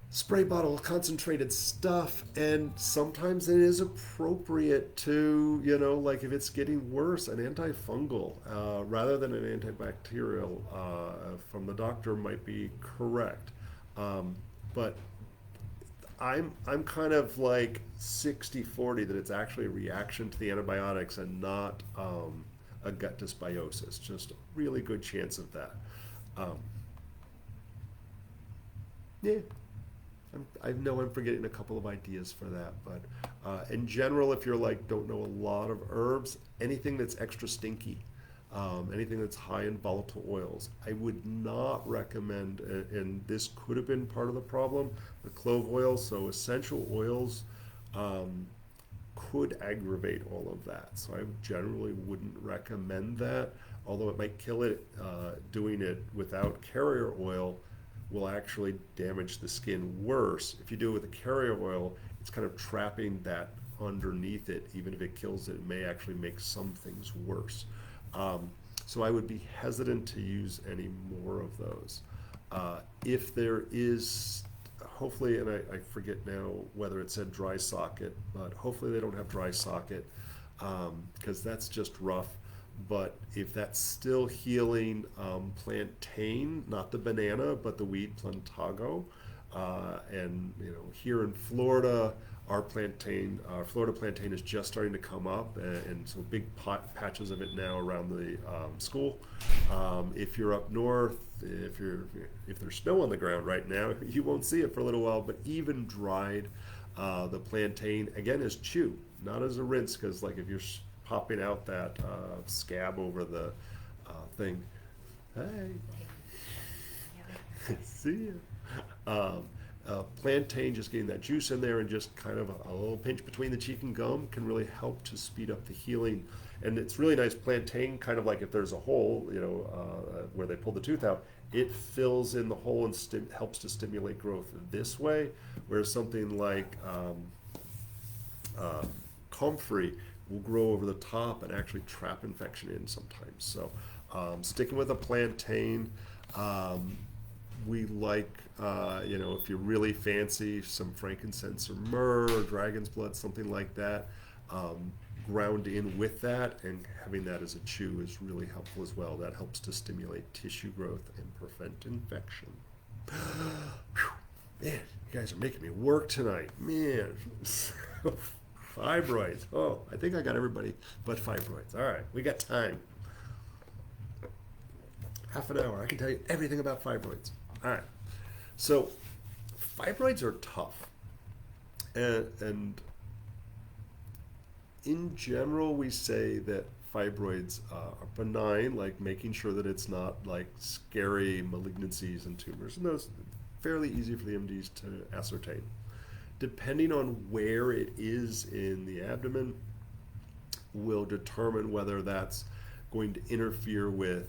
Spray bottle, concentrated stuff, and sometimes it is appropriate to, like if it's getting worse, an antifungal rather than an antibacterial from the doctor might be correct. But I'm kind of like 60-40 that it's actually a reaction to the antibiotics and not a gut dysbiosis. Just a really good chance of that. Yeah. I know I'm forgetting a couple of ideas for that, but in general, if you're don't know a lot of herbs, anything that's extra stinky, anything that's high in volatile oils, I would not recommend, and this could have been part of the problem, the clove oil, so essential oils could aggravate all of that. So I generally wouldn't recommend that, although it might kill it. Doing it without carrier oil will actually damage the skin worse. If you do it with a carrier oil, it's kind of trapping that underneath it. Even if it kills it, it may actually make some things worse. So I would be hesitant to use any more of those. If there is, hopefully, and I forget now whether it said dry socket, but hopefully they don't have dry socket, because that's just rough. But if that's still healing, plantain, not the banana, but the weed plantago, and here in Florida, our Florida plantain is just starting to come up, and so big patches of it now around the school. If you're up north, if there's snow on the ground right now, you won't see it for a little while. But even dried, the plantain again is chew, not as a rinse, because if you're popping out that scab over the thing. Hey, see ya. Plantain, just getting that juice in there and just kind of a little pinch between the cheek and gum can really help to speed up the healing. And it's really nice. Plantain, kind of like if there's a hole, where they pull the tooth out, it fills in the hole and helps to stimulate growth this way. Whereas something like comfrey will grow over the top and actually trap infection in sometimes. So sticking with a plantain, we like, if you're really fancy, some frankincense or myrrh or dragon's blood, something like that, ground in with that, and having that as a chew is really helpful as well. That helps to stimulate tissue growth and prevent infection. Man, you guys are making me work tonight. Man. Fibroids. Oh, I think I got everybody but fibroids. All right, we got time. Half an hour. I can tell you everything about fibroids. All right. So fibroids are tough. And in general, we say that fibroids are benign, like making sure that it's not like scary malignancies and tumors. And those fairly easy for the MDs to ascertain. Depending on where it is in the abdomen will determine whether that's going to interfere with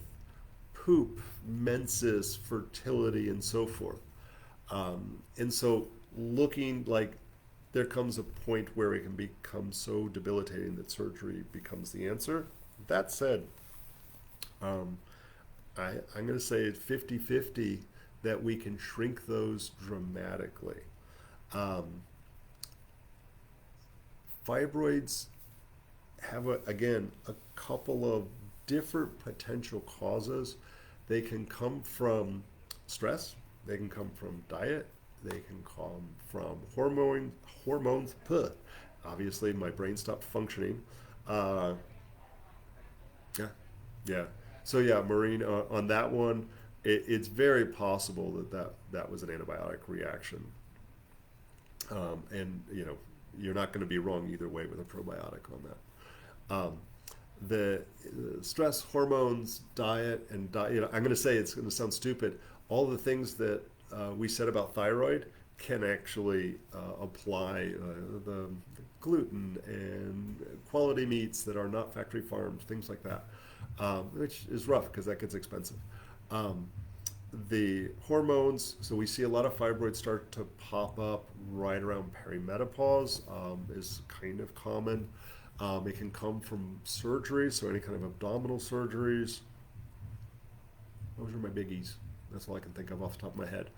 poop, menses, fertility, and so forth. And so looking like there comes a point where it can become so debilitating that surgery becomes the answer. That said, I'm going to say 50-50 that we can shrink those dramatically. Um, Fibroids have, again, a couple of different potential causes. They can come from stress, they can come from diet, they can come from hormones. Puh. Obviously, my brain stopped functioning. Uh, yeah, yeah. So yeah, Maureen, on that one, it's very possible that was an antibiotic reaction. And you're not going to be wrong either way with a probiotic on that. The stress, hormones, diet, and I'm going to say, it's going to sound stupid. All the things that we said about thyroid can actually apply. The gluten and quality meats that are not factory farmed, things like that, which is rough because that gets expensive. Um, the hormones, so we see a lot of fibroids start to pop up right around perimenopause, is kind of common. It can come from surgery, so any kind of abdominal surgeries. Those are my biggies. That's all I can think of off the top of my head.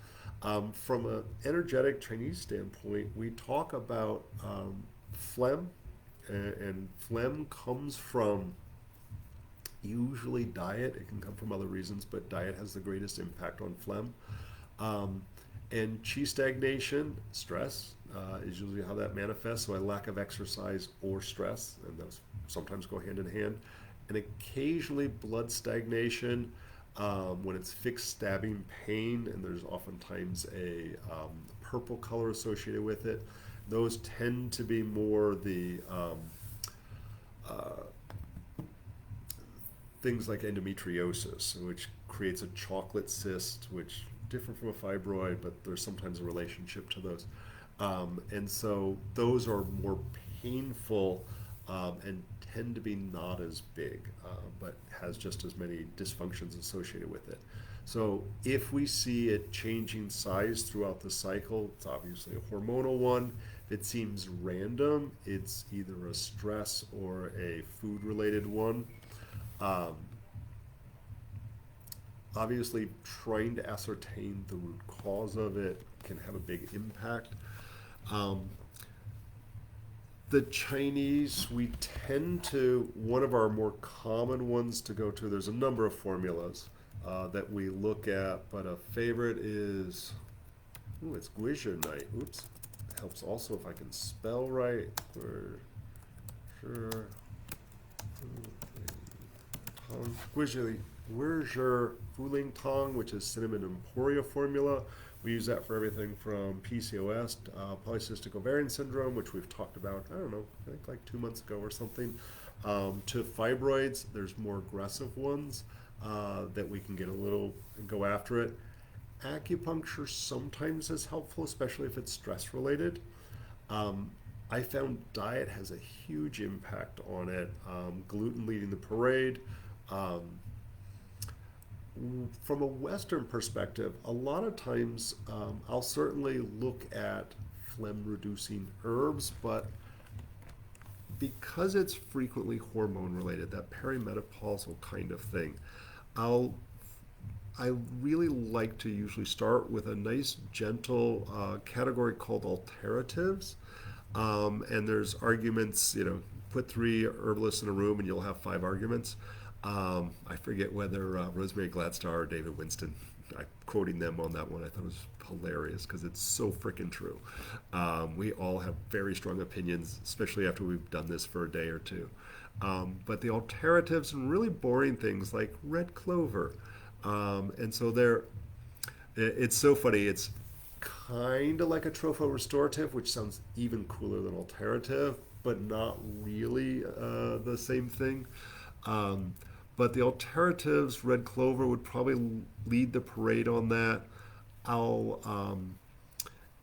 From an energetic Chinese standpoint, we talk about phlegm, and phlegm comes from usually diet. It can come from other reasons, but diet has the greatest impact on phlegm. Um, and chi stagnation, stress, is usually how that manifests. So a lack of exercise or stress, and those sometimes go hand in hand. And occasionally blood stagnation, when it's fixed stabbing pain, and there's oftentimes a purple color associated with it. Those tend to be more the uh, things like endometriosis, which creates a chocolate cyst, which different from a fibroid, but there's sometimes a relationship to those. And so those are more painful, and tend to be not as big, but has just as many dysfunctions associated with it. So if we see it changing size throughout the cycle, it's obviously a hormonal one. If it seems random, it's either a stress or a food-related one. Um, Obviously, trying to ascertain the root cause of it can have a big impact. Um, the Chinese, we tend to, one of our more common ones to go to, there's a number of formulas that we look at, but a favorite is, it's Guizhou. Oops. It helps also if I can spell right. For sure. Where's your Fuling Tong, which is cinnamon emporia formula? We use that for everything from PCOS, polycystic ovarian syndrome, which we've talked about, I don't know, I think like 2 months ago or something, to fibroids. There's more aggressive ones that we can get a little and go after it. Acupuncture sometimes is helpful, especially if it's stress related. I found diet has a huge impact on it. Gluten leading the parade. From a Western perspective, a lot of times I'll certainly look at phlegm reducing herbs, but because it's frequently hormone related, that perimenopausal kind of thing, I really like to usually start with a nice gentle category called alternatives. And there's arguments, put 3 herbalists in a room and you'll have 5 arguments. I forget whether Rosemary Gladstar or David Winston, I'm quoting them on that one. I thought it was hilarious because it's so freaking true. We all have very strong opinions, especially after we've done this for a day or two. But the alternatives and really boring things like red clover. And so it's so funny. It's kind of like a tropho restorative, which sounds even cooler than alternative, but not really the same thing. But the alternatives, red clover would probably lead the parade on that.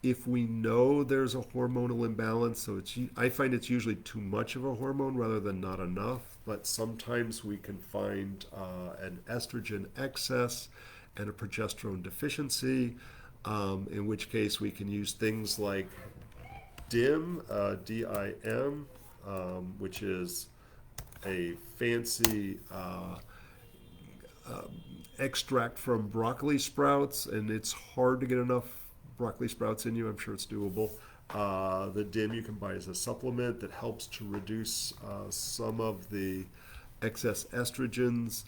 If we know there's a hormonal imbalance, so I find it's usually too much of a hormone rather than not enough, but sometimes we can find an estrogen excess and a progesterone deficiency, in which case we can use things like DIM, D-I-M, which is a fancy extract from broccoli sprouts, and it's hard to get enough broccoli sprouts in you. I'm sure it's doable. The DIM you can buy as a supplement that helps to reduce some of the excess estrogens.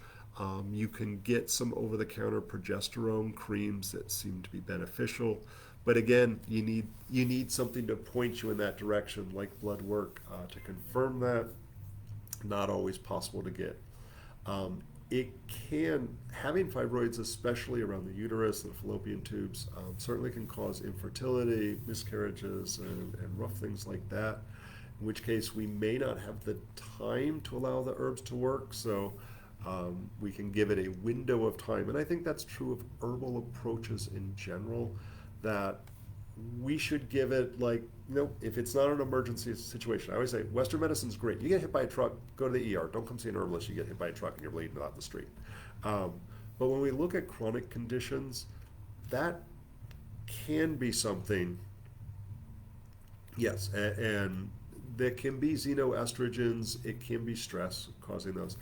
You can get some over-the-counter progesterone creams that seem to be beneficial. But again, you need something to point you in that direction, like blood work, to confirm that. Not always possible to get. It can, having fibroids, especially around the uterus and the fallopian tubes, certainly can cause infertility, miscarriages, and rough things like that. In which case, we may not have the time to allow the herbs to work. So we can give it a window of time. And I think that's true of herbal approaches in general, that we should give it, like, if it's not an emergency situation. I always say Western medicine's great. You get hit by a truck, go to the ER. Don't come see an herbalist. You get hit by a truck and you're bleeding out the street. But when we look at chronic conditions, that can be something, yes, and there can be xenoestrogens. It can be stress causing those.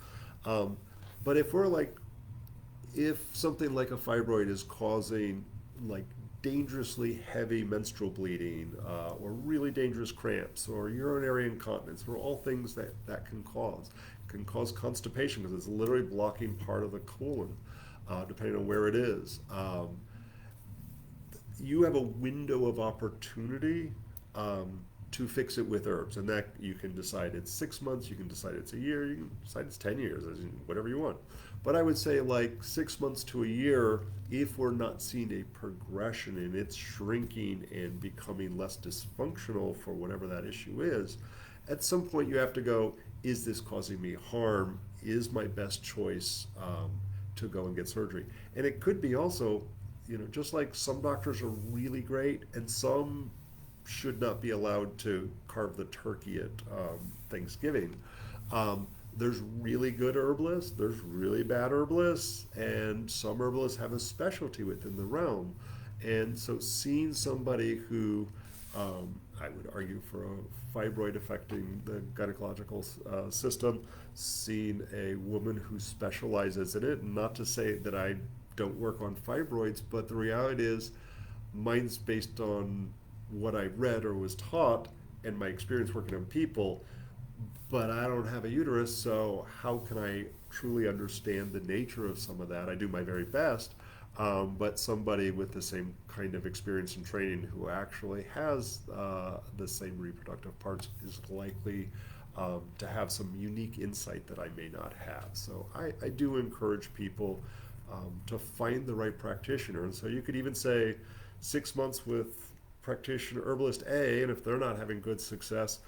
But if something like a fibroid is causing like dangerously heavy menstrual bleeding, or really dangerous cramps, or urinary incontinence, are all things that can cause. It can cause constipation because it's literally blocking part of the colon, depending on where it is. You have a window of opportunity to fix it with herbs, and that you can decide it's 6 months, you can decide it's a year, you can decide it's 10 years, whatever you want. But I would say like 6 months to a year, if we're not seeing a progression and it's shrinking and becoming less dysfunctional for whatever that issue is, at some point you have to go, is this causing me harm? Is my best choice to go and get surgery? And it could be also, just like some doctors are really great and some should not be allowed to carve the turkey at Thanksgiving. There's really good herbalists, there's really bad herbalists, and some herbalists have a specialty within the realm. And so seeing somebody who, I would argue, for a fibroid affecting the gynecological system, seeing a woman who specializes in it, not to say that I don't work on fibroids, but the reality is mine's based on what I read or was taught and my experience working on people, but I don't have a uterus, so how can I truly understand the nature of some of that? I do my very best, but somebody with the same kind of experience and training who actually has the same reproductive parts is likely to have some unique insight that I may not have. So I do encourage people to find the right practitioner. And so you could even say 6 months with practitioner herbalist A, and if they're not having good success,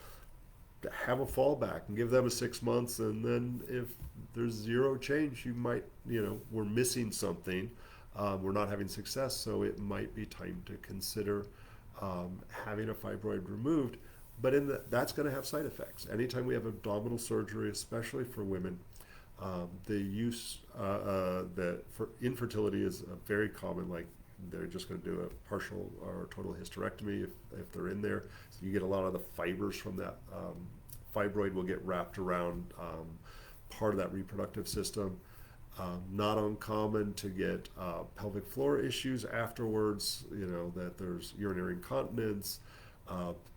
have a fallback and give them a 6 months, and then if there's zero change, you might, we're missing something, we're not having success, so it might be time to consider having a fibroid removed. But that's going to have side effects. Anytime we have abdominal surgery, especially for women, the use that for infertility is a very common, like they're just going to do a partial or total hysterectomy if they're in there. So you get a lot of the fibers from that fibroid will get wrapped around part of that reproductive system. Not uncommon to get pelvic floor issues afterwards, that there's urinary incontinence,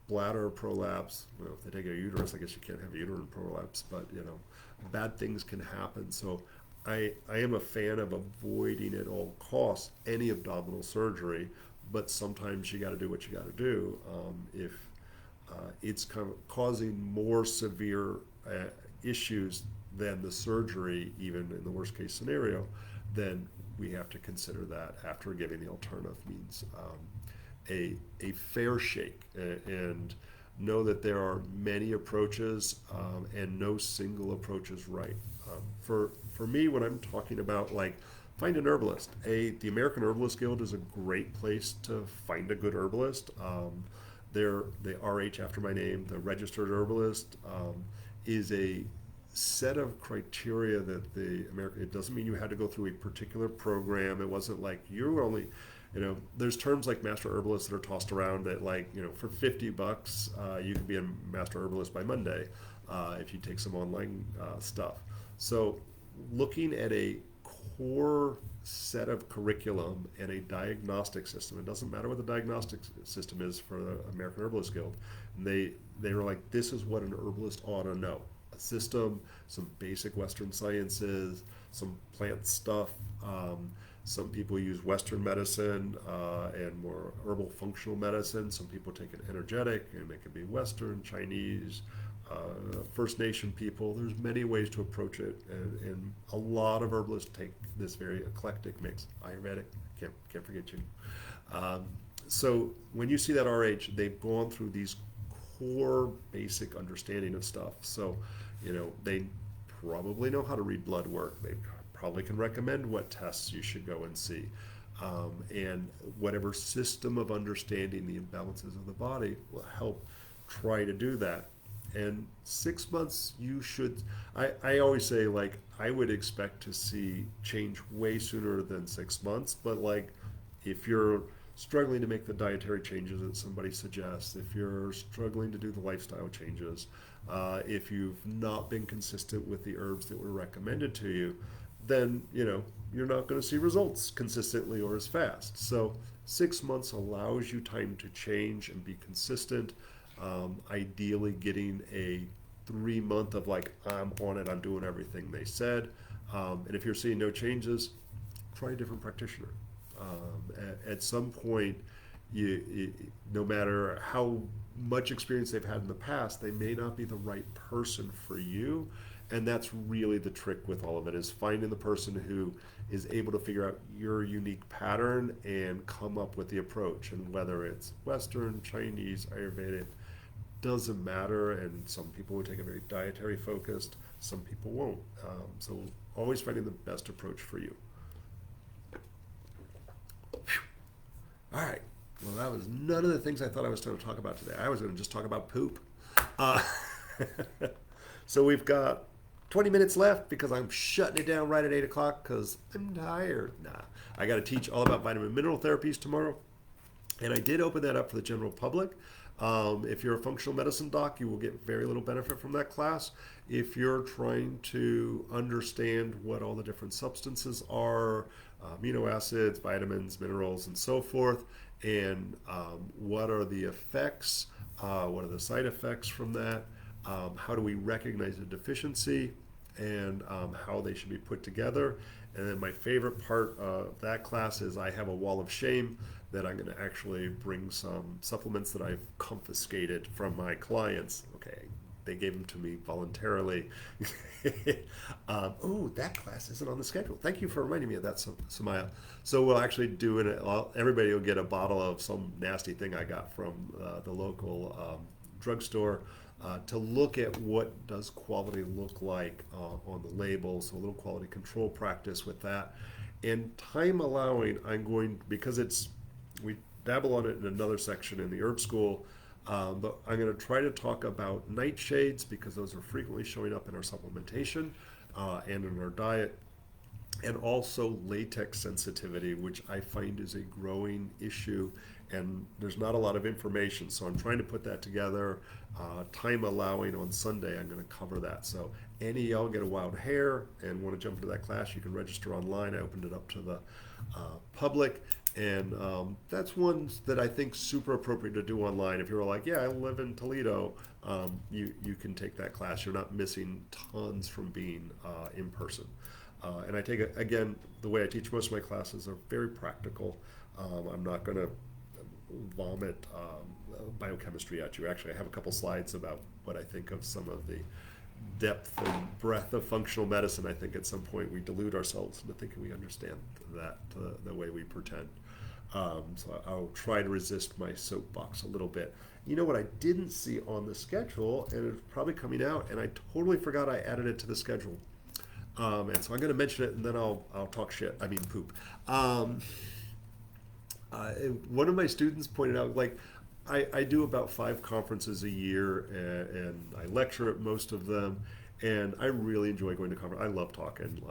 bladder prolapse. Well, if they take a uterus, I guess you can't have a uterine prolapse, but bad things can happen. So I am a fan of avoiding at all costs any abdominal surgery, but sometimes you got to do what you got to do. If it's causing more severe issues than the surgery, even in the worst case scenario, then we have to consider that after giving the alternative means a fair shake, and know that there are many approaches and no single approach is right. For me, when I'm talking about find an herbalist, the American Herbalist Guild is a great place to find a good herbalist. They're the RH after my name, the registered herbalist, is a set of criteria that it doesn't mean you had to go through a particular program. It wasn't like you were only, there's terms like master herbalist that are tossed around that for $50, you can be a master herbalist by Monday if you take some online stuff. So looking at a core set of curriculum and a diagnostic system. It doesn't matter what the diagnostic system is for the American Herbalist Guild. And they were like, this is what an herbalist ought to know. A system, some basic Western sciences, some plant stuff. Some people use Western medicine and more herbal functional medicine. Some people take it energetic, and it can be Western, Chinese, First Nation people. There's many ways to approach it, and a lot of herbalists take this very eclectic mix. Ayurvedic, can't forget you. So when you see that RH, they've gone through these core basic understanding of stuff. So, they probably know how to read blood work. They probably can recommend what tests you should go and see. And whatever system of understanding the imbalances of the body will help try to do that. And 6 months, I always say, like, I would expect to see change way sooner than 6 months. But, like, if you're struggling to make the dietary changes that somebody suggests, if you're struggling to do the lifestyle changes, if you've not been consistent with the herbs that were recommended to you, then, you're not going to see results consistently or as fast. So 6 months allows you time to change and be consistent. Ideally getting a 3 month of like, I'm on it, I'm doing everything they said. And if you're seeing no changes, try a different practitioner. At some point, no matter how much experience they've had in the past, they may not be the right person for you. And that's really the trick with all of it, is finding the person who is able to figure out your unique pattern and come up with the approach. And whether it's Western, Chinese, Ayurvedic, doesn't matter. And some people will take a very dietary focused, some people won't. So always finding the best approach for you. All right. Well, that was none of the things I thought I was going to talk about today. I was going to just talk about poop. So we've got 20 minutes left because I'm shutting it down right at 8 o'clock because I'm tired. I got to teach all about vitamin mineral therapies tomorrow. And I did open that up for the general public. If you're a functional medicine doc, you will get very little benefit from that class. If you're trying to understand what all the different substances are, amino acids, vitamins, minerals, and so forth, and what are the effects, what are the side effects from that, how do we recognize a deficiency, and how they should be put together. And then my favorite part of that class is I have a wall of shame that I'm going to actually bring some supplements that I've confiscated from my clients. Okay, they gave them to me voluntarily. That class isn't on the schedule. Thank you for reminding me of that, Samaya. So we'll actually do it. Everybody will get a bottle of some nasty thing I got from the local drugstore to look at what does quality look like on the label. So a little quality control practice with that. And time allowing, because we dabble on it in another section in the herb school, but I'm going to try to talk about nightshades because those are frequently showing up in our supplementation and in our diet, and also latex sensitivity, which I find is a growing issue, and there's not a lot of information, so I'm trying to put that together. Time allowing on Sunday, I'm going to cover that. So any of y'all get a wild hair and want to jump into that class, you can register online. I opened it up to the public. And that's one that I think super appropriate to do online. If you're like, yeah, I live in Toledo, you can take that class. You're not missing tons from being in person. And I take it, again, the way I teach most of my classes are very practical. I'm not going to vomit biochemistry at you. Actually, I have a couple slides about what I think of some of the depth and breadth of functional medicine. I think at some point we delude ourselves into thinking we understand that the way we pretend. So I'll try to resist my soapbox a little bit. You know what I didn't see on the schedule, and it's probably coming out, and I totally forgot I added it to the schedule. And so I'm going to mention it, and then I'll talk shit. I mean poop. One of my students pointed out, like, I do about 5 conferences a year, and I lecture at most of them, and I really enjoy going to conferences. I love talking,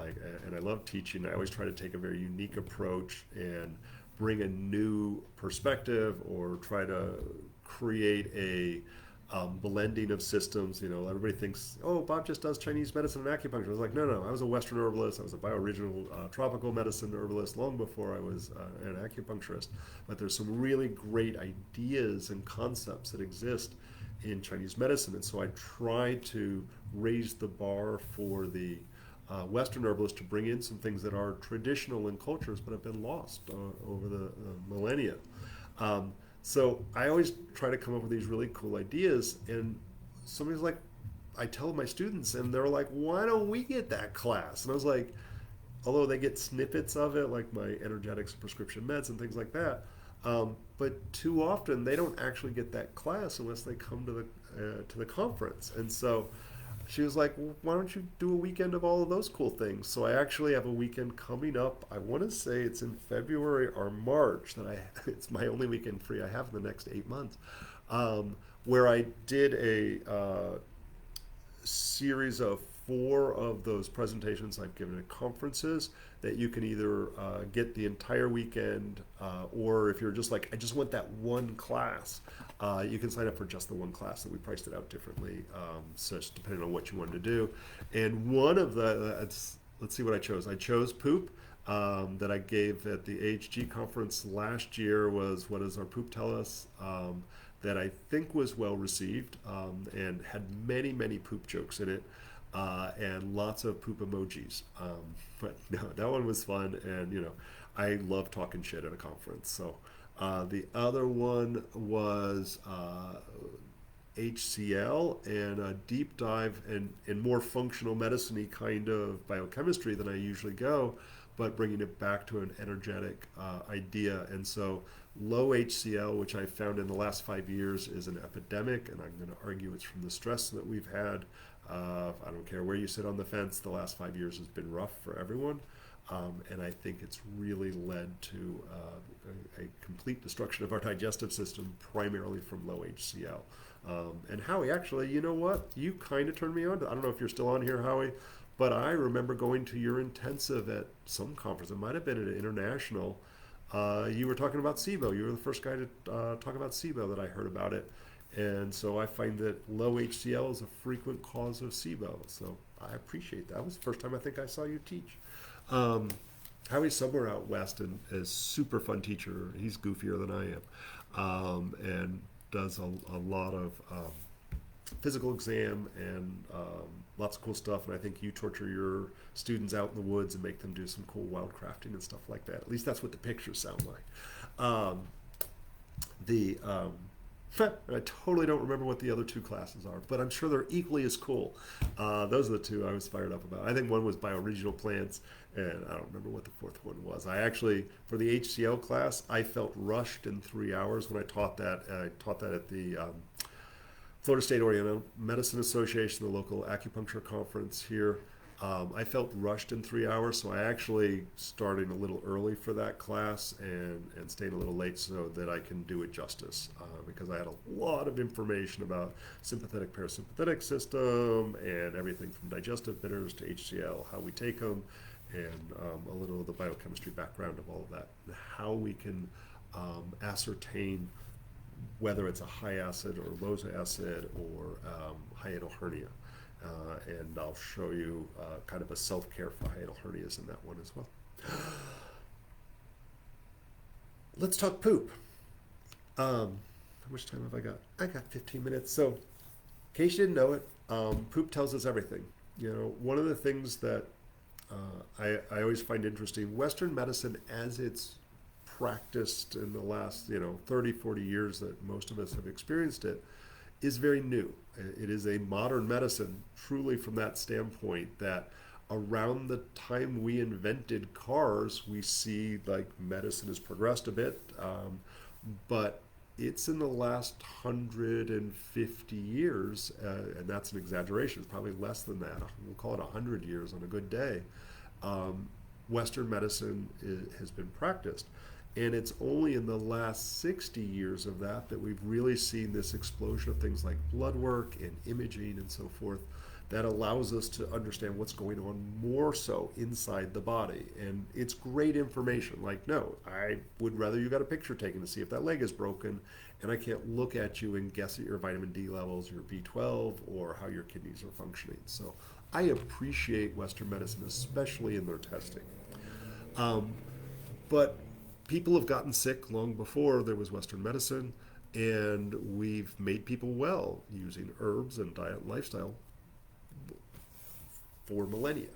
and I love teaching. I always try to take a very unique approach and bring a new perspective, or try to create a blending of systems. You know, everybody thinks, oh, Bob just does Chinese medicine and acupuncture. I was like, no, no, I was a Western herbalist. I was a bioregional tropical medicine herbalist long before I was an acupuncturist. But there's some really great ideas and concepts that exist in Chinese medicine, and so I try to raise the bar for the Western herbalists to bring in some things that are traditional in cultures but have been lost over the millennia. So I always try to come up with these really cool ideas, and somebody's like, I tell my students, and they're like, "Why don't we get that class?" And I was like, although they get snippets of it, like my energetics and prescription meds and things like that, but too often they don't actually get that class unless they come to the conference. And so she was like, well, why don't you do a weekend of all of those cool things? So I actually have a weekend coming up. I want to say it's in February or March that it's my only weekend free I have in the next 8 months, where I did a series of 4 of those presentations I've given at conferences that you can either get the entire weekend, or if you're just like, I just want that one class, you can sign up for just the one class, that we priced it out differently, such depending on what you wanted to do. And one of let's see what I chose. I chose poop. That I gave at the AHG conference last year was What Does Our Poop Tell Us? That I think was well received, and had many, many poop jokes in it, and lots of poop emojis. But no, that one was fun, and I love talking shit at a conference. So the other one was HCl, and a deep dive in more functional medicine-y kind of biochemistry than I usually go, but bringing it back to an energetic idea. And so low HCl, which I found in the last 5 years is an epidemic, and I'm going to argue it's from the stress that we've had. I don't care where you sit on the fence, the last 5 years has been rough for everyone. And I think it's really led to a complete destruction of our digestive system, primarily from low HCl. And Howie, actually, you know what? You kind of turned me on to, I don't know if you're still on here, Howie, but I remember going to your intensive at some conference. It might have been at an international. You were talking about SIBO. You were the first guy to talk about SIBO that I heard about it. And so I find that low HCl is a frequent cause of SIBO. So I appreciate that. That was the first time I think I saw you teach. Howie's somewhere out west and is super fun teacher. He's goofier than I am, and does a lot of physical exam and lots of cool stuff. And I think you torture your students out in the woods and make them do some cool wild crafting and stuff like that. At least that's what the pictures sound like. I totally don't remember what the other 2 classes are, but I'm sure they're equally as cool. Those are the 2 I was fired up about. I think one was bioregional plants, and I don't remember what the 4th one was. I actually, for the HCL class, I felt rushed in 3 hours when I taught that. I taught that at the Florida State Oriental Medicine Association, the local acupuncture conference here. I felt rushed in 3 hours, so I actually started a little early for that class and stayed a little late so that I can do it justice, because I had a lot of information about sympathetic parasympathetic system and everything from digestive bitters to HCl, how we take them, and a little of the biochemistry background of all of that, and how we can ascertain whether it's a high acid or low acid or hiatal hernia. And I'll show you kind of a self-care for hiatal hernias in that one as well. Let's talk poop. How much time have I got? I got 15 minutes. So, in case you didn't know it, poop tells us everything. One of the things that I always find interesting, Western medicine as it's practiced in the last 30, 40 years that most of us have experienced it, is very new. It is a modern medicine, truly from that standpoint that around the time we invented cars, we see like medicine has progressed a bit, but it's in the last 150 years, and that's an exaggeration, it's probably less than that, we'll call it 100 years on a good day, Western medicine has been practiced. And it's only in the last 60 years of that we've really seen this explosion of things like blood work and imaging and so forth that allows us to understand what's going on more so inside the body. And it's great information. Like, no, I would rather you got a picture taken to see if that leg is broken, and I can't look at you and guess at your vitamin D levels, your B12, or how your kidneys are functioning. So I appreciate Western medicine, especially in their testing. Um, but people have gotten sick long before there was Western medicine, and we've made people well using herbs and diet and lifestyle for millennia.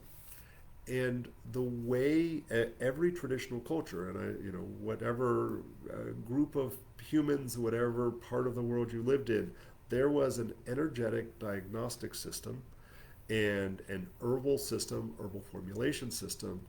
And the way every traditional culture, and whatever group of humans, whatever part of the world you lived in, there was an energetic diagnostic system and an herbal system, herbal formulation system,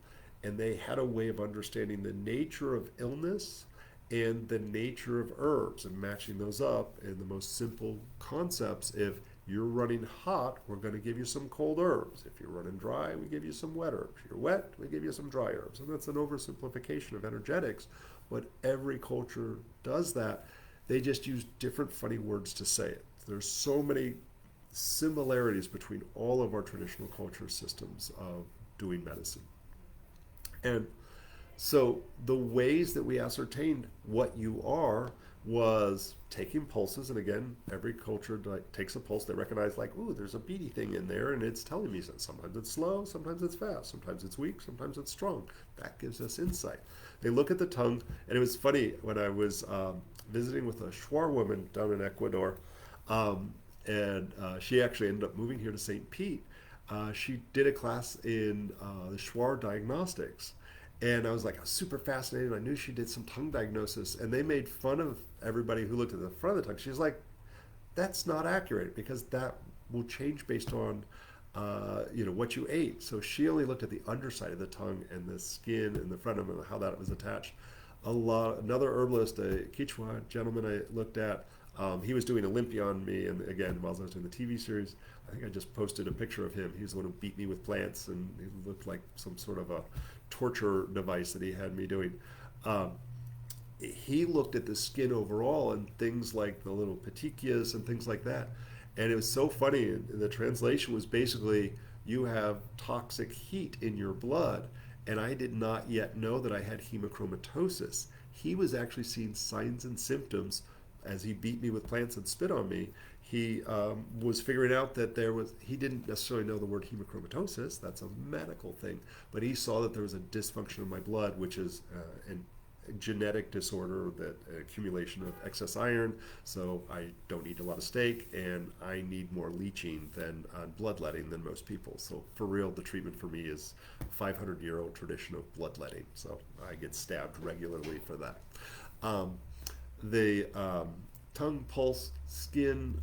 and they had a way of understanding the nature of illness and the nature of herbs and matching those up in the most simple concepts. If you're running hot, we're going to give you some cold herbs. If you're running dry, we give you some wet herbs. If you're wet, we give you some dry herbs. And that's an oversimplification of energetics, but every culture does that. They just use different funny words to say it. There's so many similarities between all of our traditional culture systems of doing medicine. And so the ways that we ascertained what you are was taking pulses, and again, every culture takes a pulse. They recognize, like, ooh, there's a beady thing in there, and it's telling me that sometimes it's slow, sometimes it's fast, sometimes it's weak, sometimes it's strong. That gives us insight. They look at the tongue, and it was funny when I was visiting with a Shuar woman down in Ecuador, and she actually ended up moving here to St. Pete. She did a class in the Shuar diagnostics. And I was like, I was super fascinated. I knew she did some tongue diagnosis, and they made fun of everybody who looked at the front of the tongue. She was like, that's not accurate because that will change based on, what you ate. So she only looked at the underside of the tongue and the skin and the front of it and how that was attached. Another herbalist, a Quechua gentleman I looked at, he was doing a limpia on me, and again, while I was doing the TV series, I think I just posted a picture of him. He was the one who beat me with plants, and he looked like some sort of a torture device that he had me doing. He looked at the skin overall and things like the little petechias and things like that. And it was so funny. And the translation was basically, you have toxic heat in your blood. And I did not yet know that I had hemochromatosis. He was actually seeing signs and symptoms as he beat me with plants and spit on me. He was figuring out that he didn't necessarily know the word hemochromatosis, that's a medical thing, but he saw that there was a dysfunction in my blood, which is a genetic disorder, that accumulation of excess iron, so I don't eat a lot of steak, and I need more leaching than bloodletting than most people. So for real, the treatment for me is 500-year-old tradition of bloodletting, so I get stabbed regularly for that. The tongue, pulse, skin,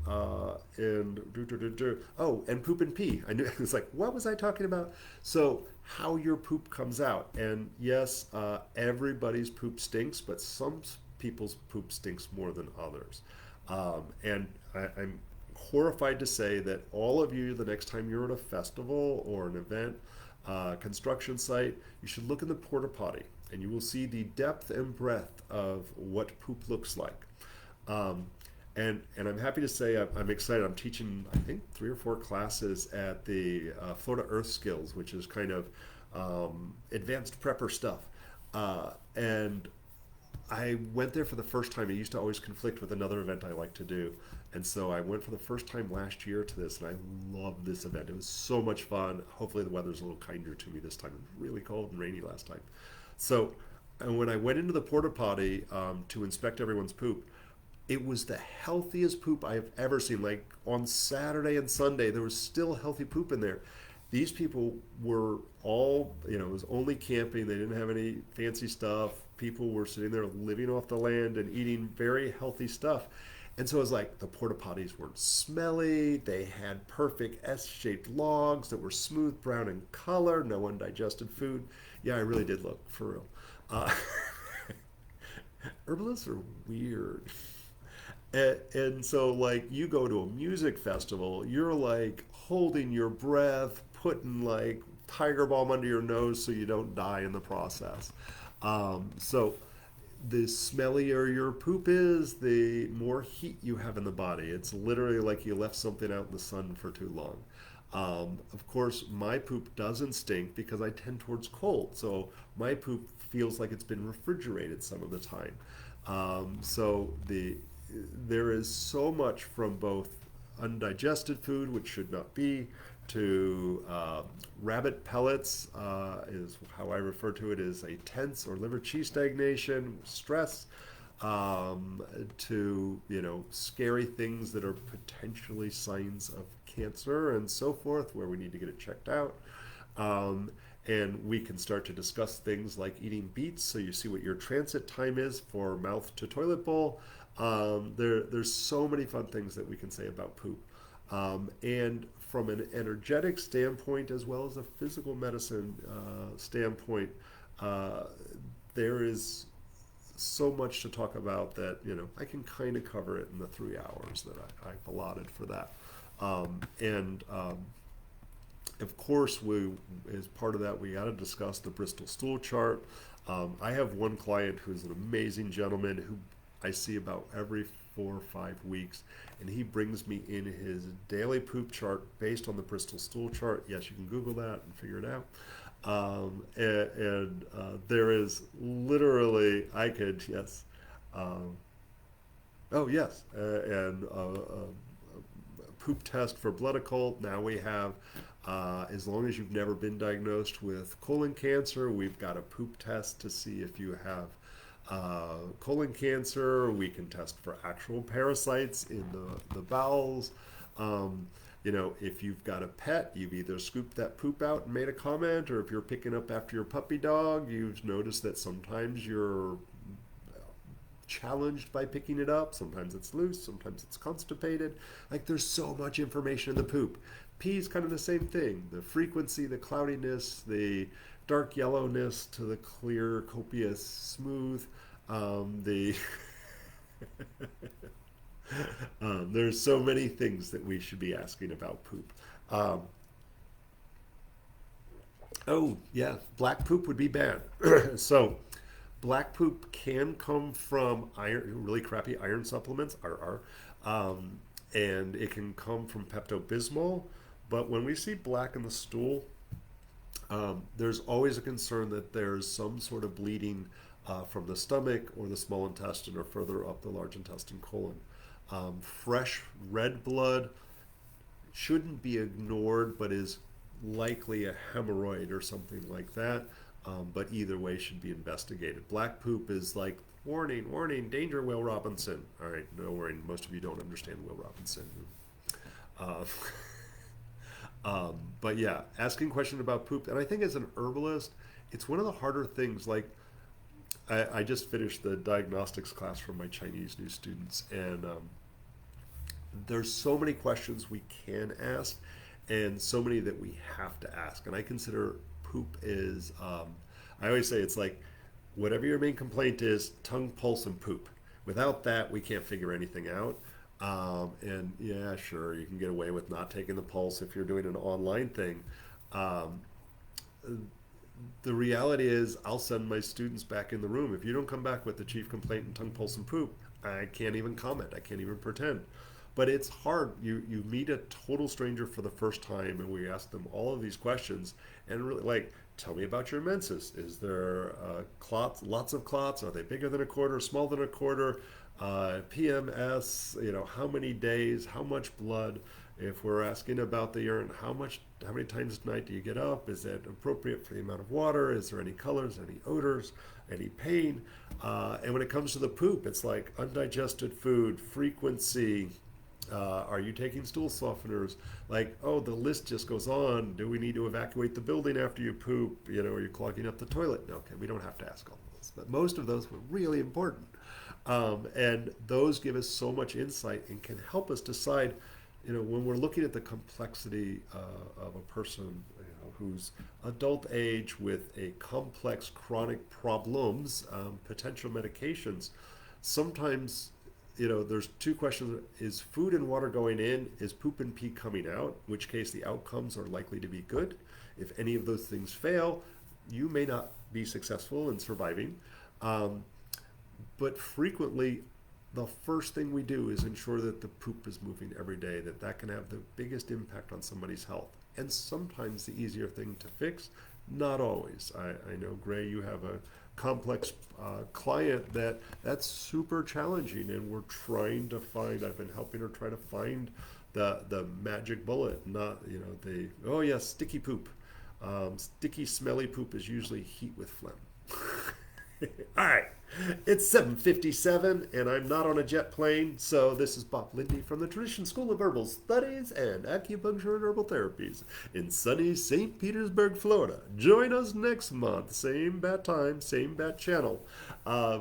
and and poop and pee. I knew it was like, what was I talking about? So how your poop comes out, and yes, everybody's poop stinks, but some people's poop stinks more than others. And I'm horrified to say that all of you, the next time you're at a festival or an event, construction site, you should look in the porta potty, and you will see the depth and breadth of what poop looks like. And I'm happy to say I'm excited. I'm teaching, I think, 3 or 4 classes at the Florida Earth Skills, which is kind of advanced prepper stuff. And I went there for the first time. It used to always conflict with another event I like to do. And so I went for the first time last year to this, and I loved this event. It was so much fun. Hopefully the weather's a little kinder to me this time. It was really cold and rainy last time. So and when I went into the porta potty to inspect everyone's poop, it was the healthiest poop I have ever seen. Like on Saturday and Sunday, there was still healthy poop in there. These people were all, it was only camping. They didn't have any fancy stuff. People were sitting there living off the land and eating very healthy stuff. And so it was like the porta potties weren't smelly. They had perfect S-shaped logs that were smooth brown in color. No undigested food. Yeah, I really did look, for real. Herbalists are weird. And so, like, you go to a music festival, you're like holding your breath, putting like Tiger Balm under your nose so you don't die in the process. So the smellier your poop is, the more heat you have in the body. It's literally like you left something out in the sun for too long. Of course, my poop doesn't stink because I tend towards cold. So my poop feels like it's been refrigerated some of the time. There is so much from both undigested food, which should not be, to rabbit pellets, is how I refer to it as a tense or liver cheese stagnation, stress, to scary things that are potentially signs of cancer and so forth, where we need to get it checked out. Um, and we can start to discuss things like eating beets, so you see what your transit time is for mouth to toilet bowl. There's so many fun things that we can say about poop. And from an energetic standpoint, as well as a physical medicine standpoint, uh, there is so much to talk about that I can kind of cover it in the 3 hours that I've allotted for that. And Of course, as part of that, we got to discuss the Bristol stool chart. I have one client who's an amazing gentleman who I see about every 4 or 5 weeks, and he brings me in his daily poop chart based on the Bristol stool chart. Yes, you can Google that and figure it out. There is literally, I could, yes. Um, oh, yes. Poop test for blood occult. Now we have, as long as you've never been diagnosed with colon cancer, we've got a poop test to see if you have colon cancer. We can test for actual parasites in the bowels. If you've got a pet, you've either scooped that poop out and made a comment, or if you're picking up after your puppy dog, you've noticed that sometimes you're challenged by picking it up. Sometimes it's loose, sometimes it's constipated. Like, there's so much information in the poop. Pee is kind of the same thing. The frequency, the cloudiness, the dark yellowness to the clear, copious, smooth. The There's so many things that we should be asking about poop. Um, oh, yeah, black poop would be bad. So, black poop can come from iron, really crappy iron supplements, RR, and it can come from Pepto Bismol. But when we see black in the stool, there's always a concern that there's some sort of bleeding from the stomach or the small intestine or further up the large intestine colon. Fresh red blood shouldn't be ignored, but is likely a hemorrhoid or something like that. But either way should be investigated. Black poop is like, warning, warning, danger, Will Robinson. All right, no worrying. Most of you don't understand Will Robinson. Uh, but yeah, asking questions about poop. And I think as an herbalist, it's one of the harder things. Like, I just finished the diagnostics class for my Chinese new students, and there's so many questions we can ask, and so many that we have to ask. And I consider poop is, I always say it's like, whatever your main complaint is, tongue, pulse, and poop. Without that, we can't figure anything out. And yeah, sure, you can get away with not taking the pulse if you're doing an online thing. Um, the reality is, I'll send my students back in the room. If you don't come back with the chief complaint in tongue, pulse, and poop, I can't even comment. I can't even pretend. But it's hard. You meet a total stranger for the first time, and we ask them all of these questions, and really, like, tell me about your menses. Is there clots? Lots of clots? Are they bigger than a quarter? Smaller than a quarter? PMS? How many days? How much blood? If we're asking about the urine, how many times a night do you get up? Is it appropriate for the amount of water? Is there any colors, any odors, any pain? And when it comes to the poop, it's like undigested food, frequency. Are you taking stool softeners? Like, oh, the list just goes on. Do we need to evacuate the building after you poop? Are you clogging up the toilet? No, okay, we don't have to ask all those. But most of those were really important. And those give us so much insight and can help us decide, when we're looking at the complexity of a person who's adult age with a complex chronic problems, potential medications, sometimes there's two questions. Is food and water going in? Is poop and pee coming out? In which case the outcomes are likely to be good. If any of those things fail, you may not be successful in surviving. But frequently, the first thing we do is ensure that the poop is moving every day, that can have the biggest impact on somebody's health. And sometimes the easier thing to fix, not always. I know, Gray, you have a complex client that's super challenging, and we're trying to find, I've been helping her try to find the magic bullet, not, oh yeah, sticky poop. Sticky, smelly poop is usually heat with phlegm. All right, it's 7:57, and I'm not on a jet plane, so this is Bob Linde from the Tradition School of Herbal Studies and Acupuncture and Herbal Therapies in sunny St. Petersburg, Florida. Join us next month, same bat time, same bat channel.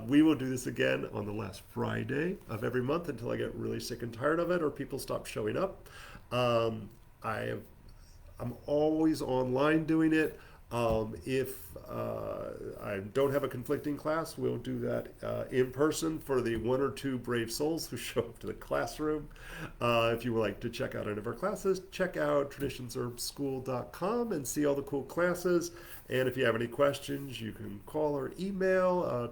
We will do this again on the last Friday of every month until I get really sick and tired of it or people stop showing up. I'm always online doing it. If I don't have a conflicting class, we'll do that in person for the one or two brave souls who show up to the classroom. If you would like to check out any of our classes, check out traditionsherbschool.com and see all the cool classes. And if you have any questions, you can call or email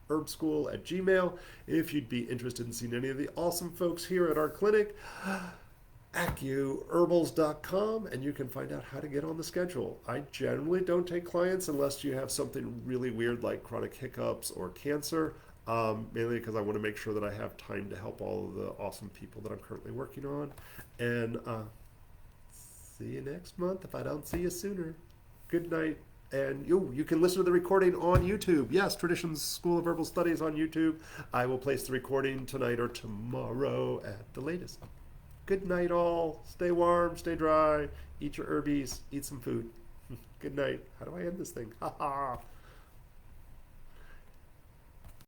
traditionsherbschool@gmail. If you'd be interested in seeing any of the awesome folks here at our clinic, acuherbals.com, and you can find out how to get on the schedule. I generally don't take clients unless you have something really weird like chronic hiccups or cancer, mainly because I want to make sure that I have time to help all of the awesome people that I'm currently working on. And see you next month if I don't see you sooner. Good night. And you can listen to the recording on YouTube. Yes, Traditions School of Herbal Studies on YouTube. I will place the recording tonight or tomorrow at the latest. Good night, all. Stay warm, stay dry. Eat your herbies. Eat some food. Good night. How do I end this thing? Ha ha.